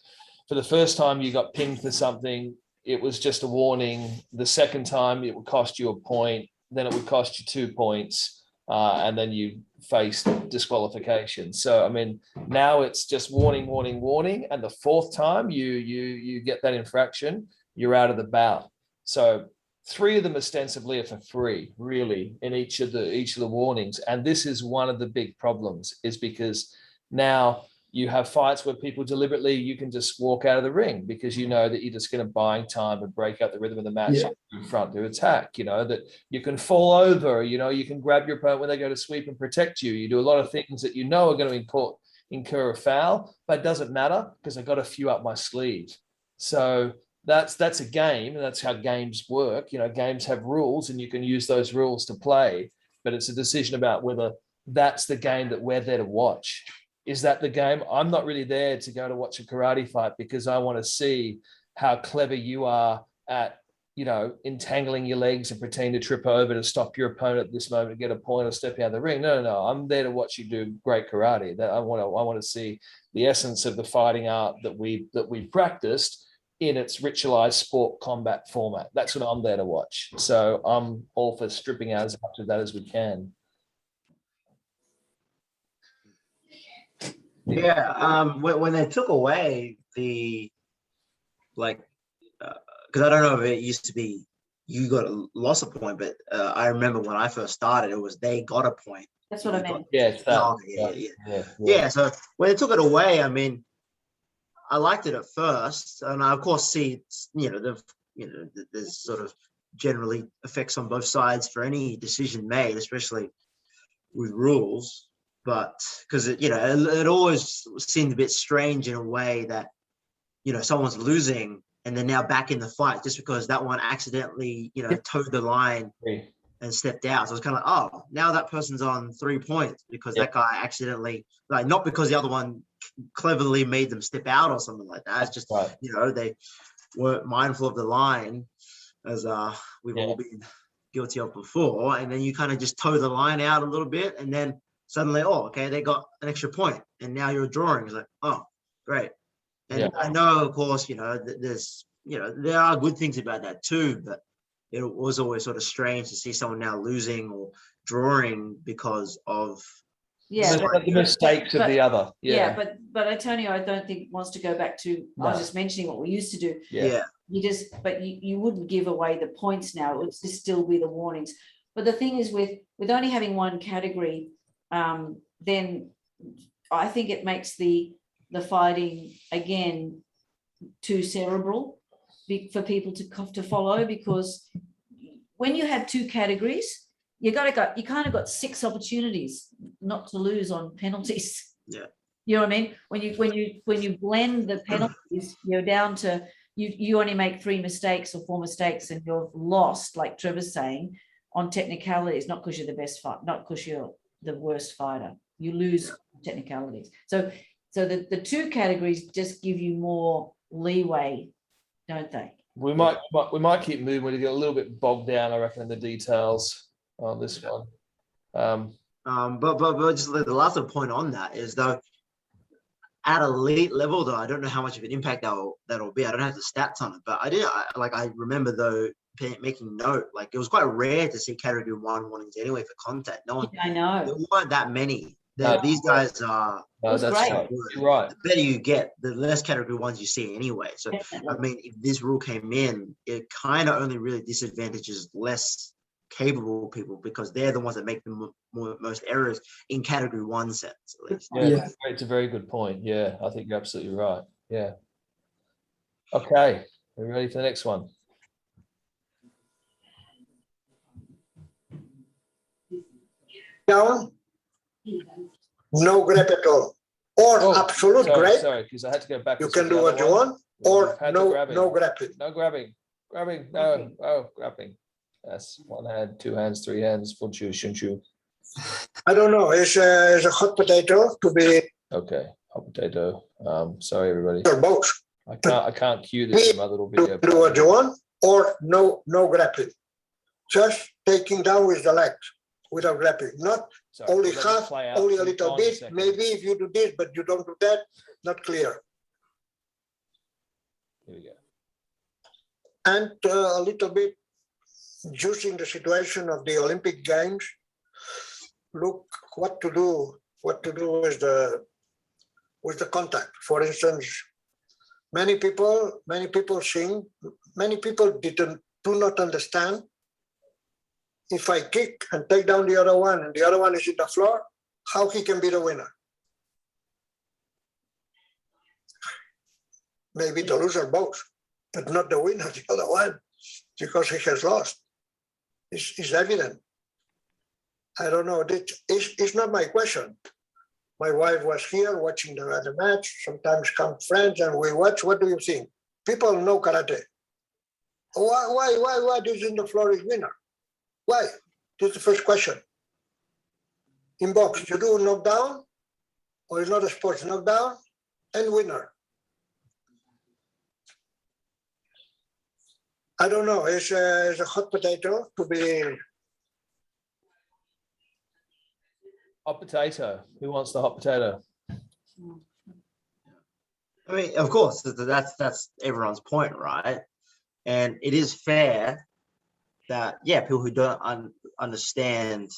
for the first time you got pinged for something, it was just a warning. The second time it would cost you a point, then it would cost you 2 points. and then you face disqualification. So I mean, now it's just warning, warning, warning, and the fourth time you get that infraction, you're out of the bout. So 3 of them ostensibly are for free, really, in each of the warnings. And this is one of the big problems, is because now you have fights where people deliberately, you can just walk out of the ring because you know that you're just going to buying time and break up the rhythm of the match in front to attack, you know, that you can fall over, you know, you can grab your opponent when they go to sweep and protect you. You do a lot of things that you know are going to incur a foul, but it doesn't matter because I got a few up my sleeve. So that's a game, and that's how games work. You know, games have rules and you can use those rules to play, but it's a decision about whether that's the game that we're there to watch. Is that the game? I'm not really there to go to watch a karate fight because I want to see how clever you are at, you know, entangling your legs and pretending to trip over to stop your opponent at this moment to get a point or step out of the ring. No. I'm there to watch you do great karate. That I want to see the essence of the fighting art that we practiced in its ritualized sport combat format. That's what I'm there to watch. So I'm all for stripping out as much of that as we can. Yeah, when they took away the, like, because I don't know if it used to be you lost a point, but I remember when I first started, it was they got a point. That's what I meant. Yeah, it's that. Oh, yeah. So when they took it away, I mean, I liked it at first, and I of course see, you know, there's sort of generally effects on both sides for any decision made, especially with rules. But because it always seemed a bit strange in a way that, you know, someone's losing and they're now back in the fight just because that one accidentally, you know, toed the line and stepped out. So it's kind of like, oh, now that person's on 3 points because that guy accidentally, like, not because the other one cleverly made them step out or something like that. It's just, you know, they weren't mindful of the line, as we've all been guilty of before. And then you kind of just toe the line out a little bit, and then suddenly, oh, okay, they got an extra point, and now you're drawing. It's like, oh, great. And I know, of course, you know, there's, you know, there are good things about that too, but it was always sort of strange to see someone now losing or drawing because of the mistakes of the other. But Antonio, I don't think wants to go back to. I was just mentioning what we used to do. You wouldn't give away the points now. It would just still be the warnings. But the thing is, with only having one category, then I think it makes the fighting again too cerebral for people to follow, because when you have 2 categories, you kind of got 6 opportunities not to lose on penalties. Yeah, you know what I mean. When you blend the penalties, you're down to you only make 3 mistakes or 4 mistakes, and you're lost, like Trevor's saying, on technicalities, not because you're the best fight, not because you're the worst fighter. You lose technicalities. So the 2 categories just give you more leeway, don't they? We might keep moving. We get a little bit bogged down, I reckon, in the details on this one. But just the last point on that is, though, at elite level, though, I don't know how much of an impact that'll be. I don't have the stats on it, but I remember, though, making note, like, it was quite rare to see category 1 warnings anyway for contact. I know there weren't that many. These guys are. No, that's great. right. The better you get, the less category 1s you see anyway. So I mean, if this rule came in, it kind of only really disadvantages less capable people, because they're the ones that make the most errors in category 1 sets, at least. Yeah, it's a very good point. Yeah, I think you're absolutely right. Yeah. Okay, are we ready for the next one? Down, no grab at all, or absolute grab. Sorry, because I had to go back. You can do what you want, or no grabbing. No grabbing. No grabbing. That's 1 hand, 2 hands, 3 hands. Funchu, shunchu. I don't know. It's a hot potato to be. Okay, hot potato. Sorry, everybody. Or both. I can't cue this in my little video. Do what you want, or no grabbing. Just taking down with the legs without grabbing. Not Sorry, only half, only a little bit. Second. Maybe if you do this, but you don't do that, not clear. Here we go. And a little bit juicing the situation of the Olympic Games. look what to do with the contact. For instance, many people sing, many people do not understand. If I kick and take down the other one and the other one is in the floor, how he can be the winner? Maybe the loser both, but not the winner, the other one, because he has lost. It's evident. I don't know. It's not my question. My wife was here watching the match. Sometimes come friends and we watch. What do you think? People know karate. Why this in the floor is winner? Why? This is the first question. In box, you do knockdown, or it's not a sports knockdown and winner. I don't know. It's a hot potato to be. Hot potato. Who wants the hot potato? I mean, of course, that's everyone's point, right? And it is fair that, yeah, people who don't understand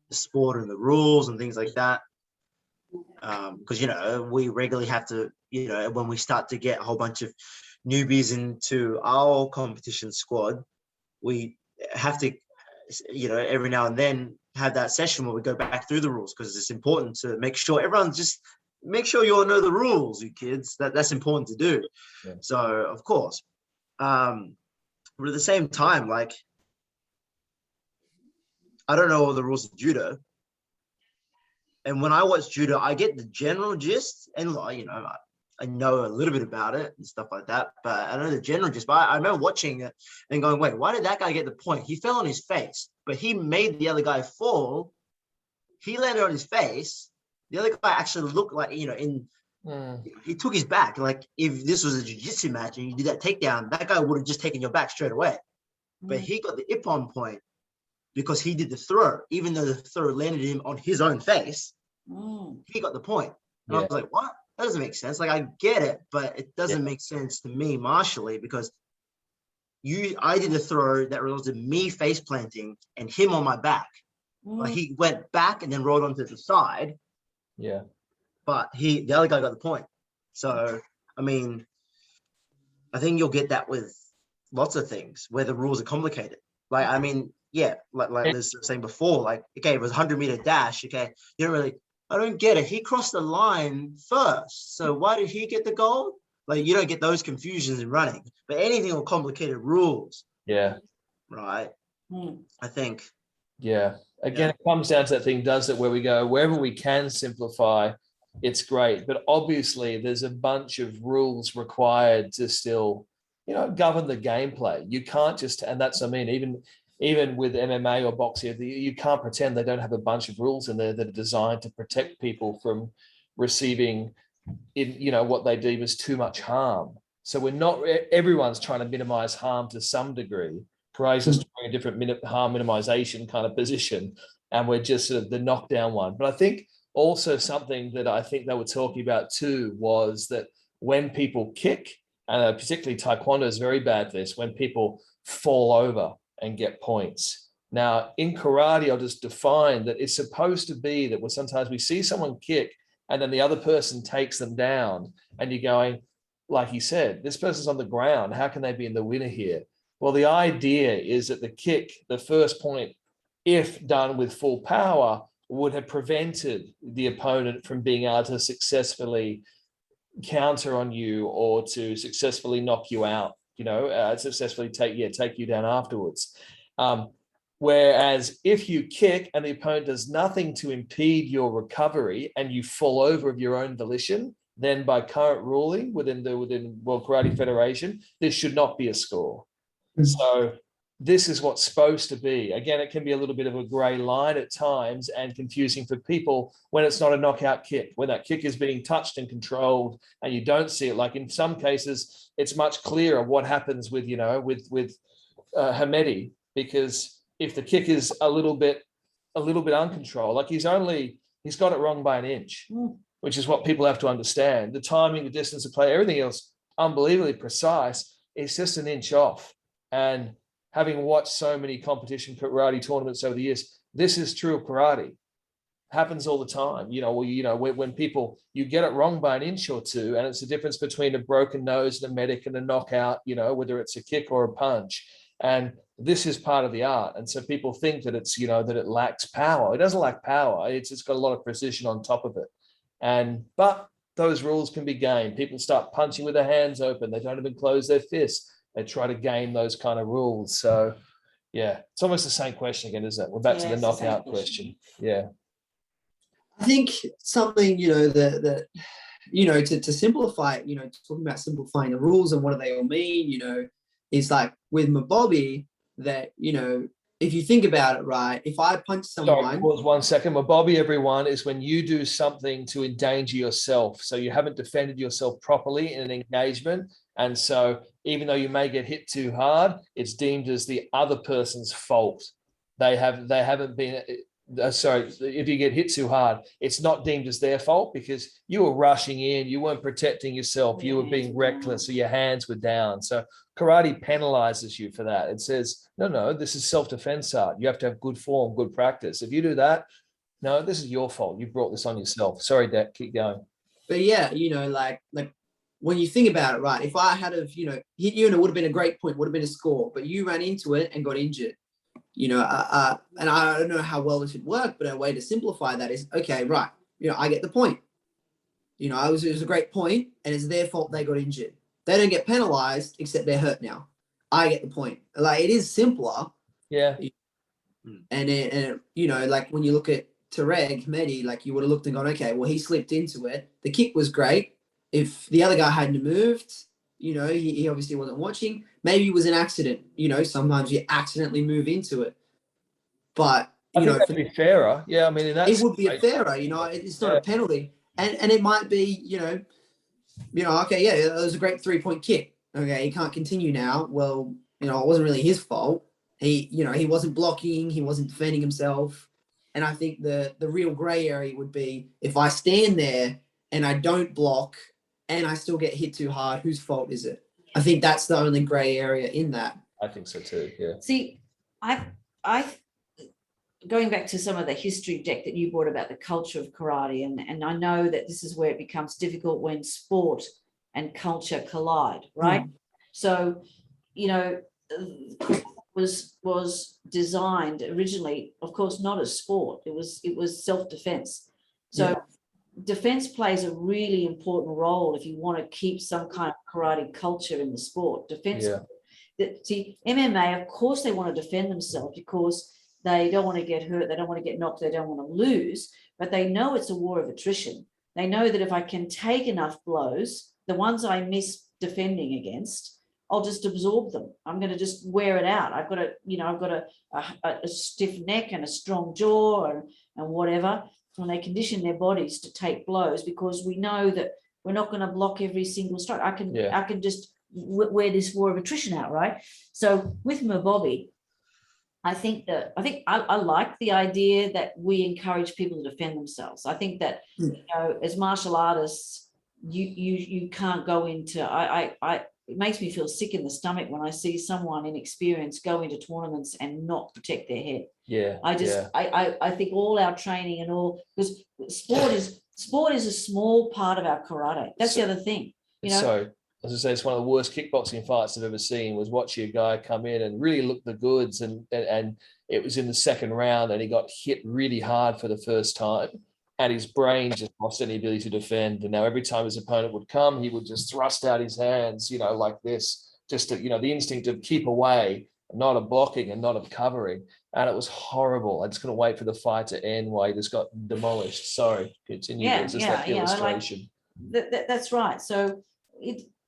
the sport and the rules and things like that, because, you know, we regularly have to, you know, when we start to get a whole bunch of newbies into our competition squad, we have to, you know, every now and then have that session where we go back through the rules, because it's important to make sure everyone just make sure you all know the rules, you kids. That's important to do. Yeah. So of course, but at the same time, like, I don't know all the rules of judo, and when I watch judo, I get the general gist, and you know, I know a little bit about it and stuff like that, but I know the general gist. But I remember watching it and going, wait, why did that guy get the point? He fell on his face, but he made the other guy fall. He landed on his face. The other guy actually looked like, you know, he took his back. Like, if this was a jiu-jitsu match and you did that takedown, that guy would have just taken your back straight away. But he got the ippon point because he did the throw, even though the throw landed him on his own face. He got the point. And I was like, what? That doesn't make sense. Like, I get it, but it doesn't make sense to me, martially, because I did a throw that resulted in me face planting and him on my back. Like, he went back and then rolled onto the side. Yeah. But the other guy got the point. So, I mean, I think you'll get that with lots of things where the rules are complicated. Like, I mean, yeah, like Liz was saying before, like, okay, it was 100-meter dash. Okay, you don't really, I don't get it. He crossed the line first. So why did he get the gold? Like, you don't get those confusions in running. But anything with complicated rules. Yeah. Right. I think. Yeah. Again, it comes down to that thing, does it, where we go, wherever we can simplify, it's great. But obviously there's a bunch of rules required to still, you know, govern the gameplay. You can't just, and that's, I mean, even with MMA or boxing, you can't pretend they don't have a bunch of rules in there that are designed to protect people from receiving, you know, what they deem as too much harm. So everyone's trying to minimize harm to some degree. Karate's just a different harm minimization kind of position, and we're just sort of the knockdown one. But I think also something that I think they were talking about too was that when people kick, and particularly Taekwondo is very bad for this, when people fall over and get points. Now, in karate, I'll just define that it's supposed to be that when sometimes we see someone kick and then the other person takes them down, and you're going, like he said, this person's on the ground. How can they be in the winner here? Well, the idea is that the kick, the first point, if done with full power, would have prevented the opponent from being able to successfully counter on you or to successfully knock you out, you know, successfully take you down afterwards. Whereas if you kick and the opponent does nothing to impede your recovery and you fall over of your own volition, then by current ruling within World Karate Federation, this should not be a score. So this is what's supposed to be. Again, it can be a little bit of a gray line at times and confusing for people when it's not a knockout kick, when that kick is being touched and controlled and you don't see it. Like in some cases, it's much clearer what happens with, you know, with Hamedi, because if the kick is a little bit uncontrolled, like he's got it wrong by an inch, which is what people have to understand. The timing, the distance of play, everything else, unbelievably precise. It's just an inch off. And having watched so many competition karate tournaments over the years, this is true of karate. happens all the time. When people, you get it wrong by an inch or two, and it's the difference between a broken nose and a medic and a knockout, whether it's a kick or a punch. And this is part of the art. And so people think that it's, that it lacks power. It doesn't lack power. It's got a lot of precision on top of it. But those rules can be gained. People start punching with their hands open. They don't even close their fists. They try to game those kind of rules. So yeah, it's almost the same question again, isn't it? We're back to the it's the same knockout question. Yeah. I think something, that to simplify it, talking about simplifying the rules and what do they all mean, is like with Mabobi that, if you think about it, right, if I punch someone. Sorry, pause 1 second. Mabobi, everyone, is when you do something to endanger yourself. So you haven't defended yourself properly in an engagement. And so even though you may get hit too hard, it's deemed as the other person's fault. They haven't been, sorry, if you get hit too hard, it's not deemed as their fault because you were rushing in, you weren't protecting yourself, you were being reckless, so your hands were down. So karate penalizes you for that. It says, no, this is self-defense art. You have to have good form, good practice. If you do that, no, this is your fault. You brought this on yourself. Sorry, Dad, keep going. But yeah, like when you think about it, right, if I had hit you and it would have been a great point, would have been a score, but you ran into it and got injured. And I don't know how well this would work, but a way to simplify that is, okay, right, I get the point. It was a great point, and it's their fault they got injured. They don't get penalized, except they're hurt now. I get the point. Like, it is simpler. Yeah. And like when you look at Tarek Mehdi, like you would have looked and gone, okay, well, he slipped into it. The kick was great. If the other guy hadn't moved, he obviously wasn't watching. Maybe it was an accident. Sometimes you accidentally move into it. But, I think that'd be fairer. Yeah, I mean, it would be a fairer, it's not a penalty. And it might be, okay, yeah, it was a great 3-point kick. Okay, he can't continue now. Well, it wasn't really his fault. He wasn't blocking, he wasn't defending himself. And I think the real gray area would be if I stand there and I don't block and I still get hit too hard, whose fault is it? I think that's the only gray area in that. I think so too, yeah. See, I going back to some of the history deck that you brought about the culture of karate, and I know that this is where it becomes difficult when sport and culture collide, right? So, was designed originally, of course, not as sport. It was self-defense. So defense plays a really important role if you want to keep some kind of karate culture in the sport. Defense. See, MMA, of course, they want to defend themselves because they don't want to get hurt, they don't want to get knocked, they don't want to lose, but they know it's a war of attrition. They know that if I can take enough blows, the ones I miss defending against, I'll just absorb them. I'm going to just wear it out. I've got a stiff neck and a strong jaw and whatever. When they condition their bodies to take blows, because we know that we're not going to block every single strike. I can just wear this war of attrition out, right? So with Mabobi, I think I like the idea that we encourage people to defend themselves. I think that as martial artists, you can't go into it makes me feel sick in the stomach when I see someone inexperienced go into tournaments and not protect their head. I think all our training and all, because sport is a small part of our karate. That's the other thing. So as I say, it's one of the worst kickboxing fights I've ever seen, was watching a guy come in and really look the goods, and it was in the second round and he got hit really hard for the first time. And his brain just lost any ability to defend. And now every time his opponent would come, he would just thrust out his hands, like this, just to, the instinct of keep away, not of blocking and not of covering. And it was horrible. I just couldn't wait for the fight to end while he just got demolished. Sorry, continue. Yeah, it's just that illustration. That's right. So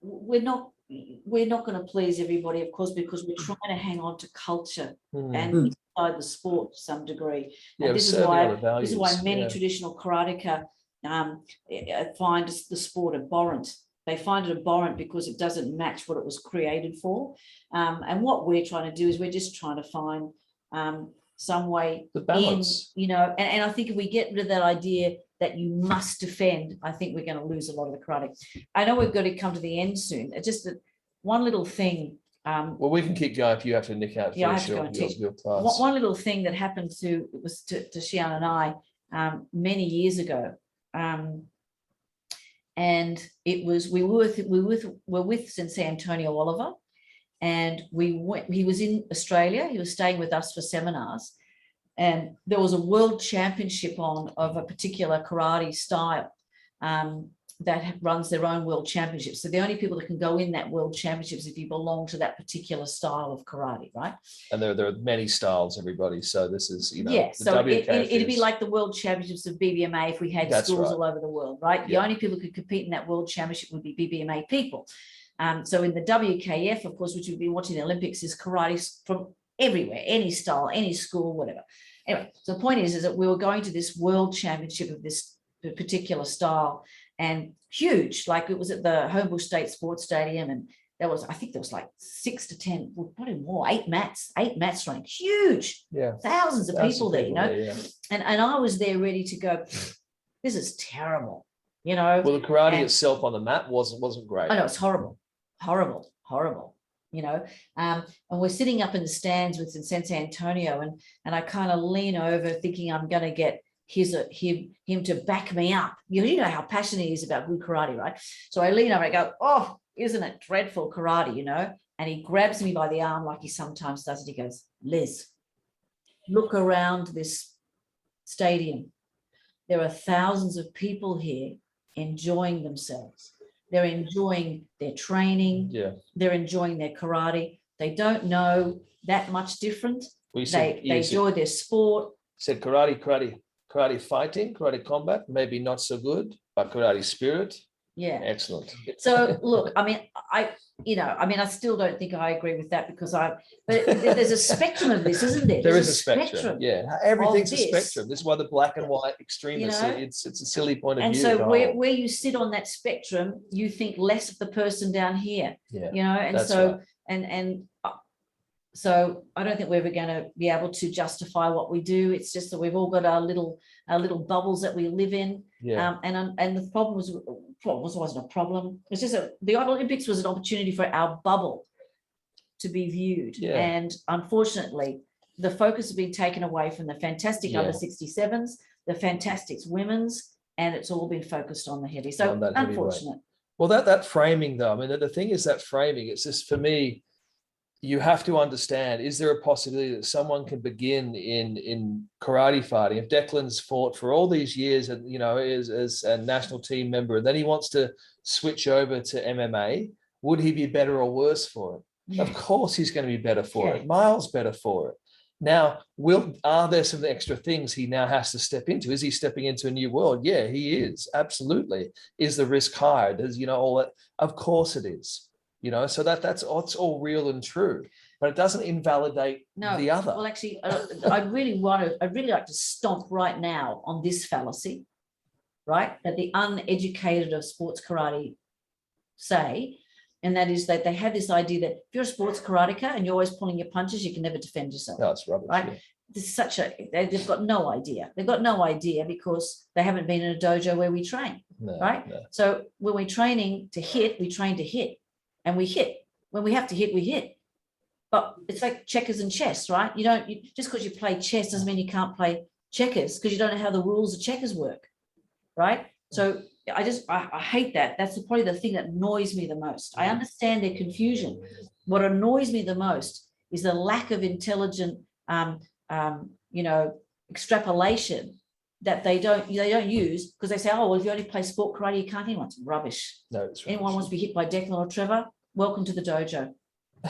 we're not going to please everybody, of course, because we're trying to hang on to culture and inside the sport to some degree. And this is why many traditional karateka find the sport abhorrent. They find it abhorrent because it doesn't match what it was created for. And what we're trying to do is we're just trying to find some way the balance. And I think if we get rid of that idea that you must defend, I think we're going to lose a lot of the karate. I know we've got to come to the end soon. It's just that one little thing. Well, we can keep going if you have to nick out. Yeah, I have to go and teach. One little thing that happened to Xian and I many years ago. And it was, we were with Sensei Antonio Oliver, and he was in Australia. He was staying with us for seminars, and there was a world championship on of a particular karate style that runs their own world championships. So the only people that can go in that world championships if you belong to that particular style of karate, right? And there are many styles, everybody. So this is, you know, Yeah, the so it'd be WKF is- like the world championships of BBMA if we had That's schools right. all over the world, right? The Yeah. only people who could compete in that world championship would be BBMA people. So in the WKF, of course, which we've been watching the Olympics, is karate from everywhere, any style, any school, whatever. Anyway, so the point is that we were going to this world championship of this particular style, and huge, like it was at the Homebush State Sports Stadium, and there was, I think there was like 6 to 10, well, probably more, eight mats running, huge, Yeah. thousands of people there, you know, there, yeah. and I was there ready to go, this is terrible, you know. Well, the karate And- itself on the mat wasn't great. I know it's horrible, you know. And we're sitting up in the stands with Sensei Antonio, and I kind of lean over thinking I'm going to get him to back me up. You know how passionate he is about good karate, right? So I lean over and I go, oh, isn't it dreadful karate, you know? And he grabs me by the arm like he sometimes does, and he goes, Liz, look around this stadium. There are thousands of people here enjoying themselves. They're enjoying their training. Yeah. They're enjoying their karate. They don't know that much different. We They enjoy their sport. said karate fighting, karate combat, maybe not so good, but karate spirit, Yeah. excellent. So look, I mean, I still don't think I agree with that because but there's a spectrum of this, isn't there? There There's is a spectrum. Yeah, everything's a this. spectrum. This is why the black and white extremists. know? It's a silly point of And view. so the where whole- you sit on that spectrum, you think less of the person down here, yeah, you know, and that's so, right. and so I don't think we're ever going to be able to justify what we do. It's just that we've all got our little bubbles that we live in. Yeah, And the problem wasn't a problem. It's just that the Olympics was an opportunity for our bubble to be viewed. Yeah. And unfortunately, the focus has been taken away from the fantastic Yeah. under 67s, the fantastics women's, and it's all been focused on the heavy. So On that heavyweight. unfortunate. well, that framing though. I mean, the thing is that framing. It's just for me. You have to understand: is there a possibility that someone can begin in karate fighting? If Declan's fought for all these years, and you know, as a national team member, and then he wants to switch over to MMA, would he be better or worse for it? Yeah. Of course, he's going to be better for Yeah. it. Miles better for it. Now, are there some extra things he now has to step into? Is he stepping into a new world? Yeah, he is. Absolutely. Is the risk higher? Does, you know, all that? Of course it is. You know, so that's all real and true, but it doesn't invalidate No, the other. well, actually, I'd really like to stomp right now on this fallacy, right? That the uneducated of sports karate say, and that is that they have this idea that if you're a sports karateka and you're always pulling your punches, you can never defend yourself. No, it's rubbish. Right. Yeah. This is they've got no idea. They've got no idea because they haven't been in a dojo where we train. No, Right. no. So when we're training to hit, we train to hit, and we hit. When we have to hit, we hit. But it's like checkers and chess, right? Just because you play chess doesn't mean you can't play checkers because you don't know how the rules of checkers work, right? So I hate that. That's probably the thing that annoys me the most. I understand their confusion. What annoys me the most is the lack of intelligent, extrapolation that they don't use because they say, oh, well, if you only play sport karate, you can't hit anyone. It's rubbish. No, it's Anyone rubbish. wants to be hit by Declan or Trevor, welcome to the dojo.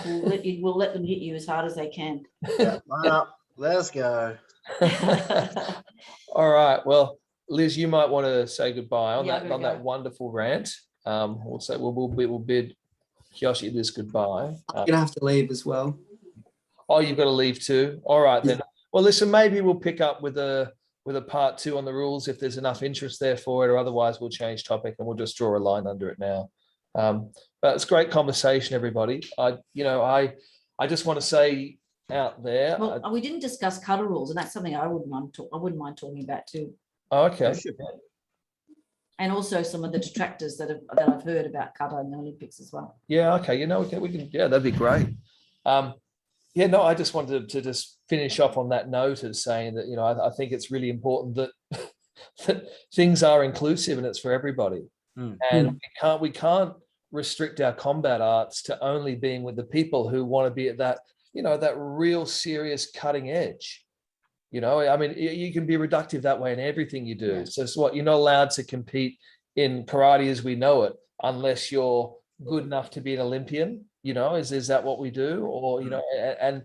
We'll let them hit you as hard as they can. Yeah, line up. Let's go. All right. Well, Liz, you might want to say goodbye on Yeah, I'm that gonna that go. wonderful rant. We'll bid Kiyoshi Liz goodbye. I'm gonna have to leave as well. Oh, you've got to leave too. All right then. Well, listen, maybe we'll pick up with a part 2 on the rules if there's enough interest there for it, or otherwise we'll change topic and we'll just draw a line under it now. But it's great conversation, everybody. I just want to say out there. Well, we didn't discuss cutter rules, and that's something I wouldn't mind talking about too. Okay. And also some of the detractors that I've heard about cutter in the Olympics as well. Yeah. Okay. You know, we can. Yeah, that'd be great. Yeah, no, I just wanted to just finish off on that note of saying that, I think it's really important that, that things are inclusive and it's for everybody. Mm. And we can't restrict our combat arts to only being with the people who want to be at that, that real serious cutting edge. I mean, you can be reductive that way in everything you do. Yeah. So it's what you're not allowed to compete in karate as we know it, unless you're good enough to be an Olympian, is that what we do? Or, and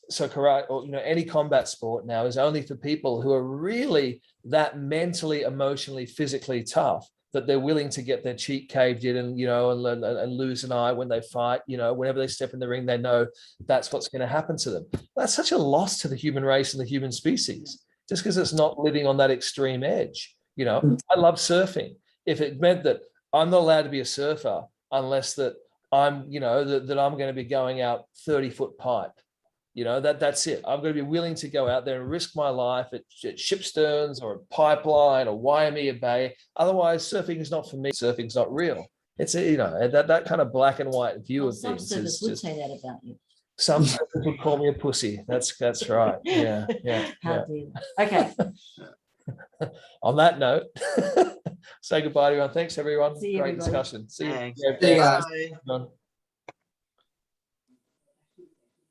so karate or, any combat sport now is only for people who are really that mentally, emotionally, physically tough, that they're willing to get their cheek caved in and, and lose an eye when they fight, whenever they step in the ring, they know that's what's going to happen to them. That's such a loss to the human race and the human species, just because it's not living on that extreme edge. I love surfing. If it meant that I'm not allowed to be a surfer unless that I'm, that I'm going to be going out 30-foot pipe, that's it. I'm going to be willing to go out there and risk my life at ship sterns or a pipeline or Waimea Bay. Otherwise, surfing is not for me. Surfing's not real. It's that kind of black and white view of Some things. surfers Is would just, say that about you. some surfers would call me a pussy. That's right. Yeah. How dare you. Okay. On that note, say goodbye to everyone. Thanks everyone. See you, Great everybody. discussion. See you. Thanks. Yeah, See you guys. Bye. everyone.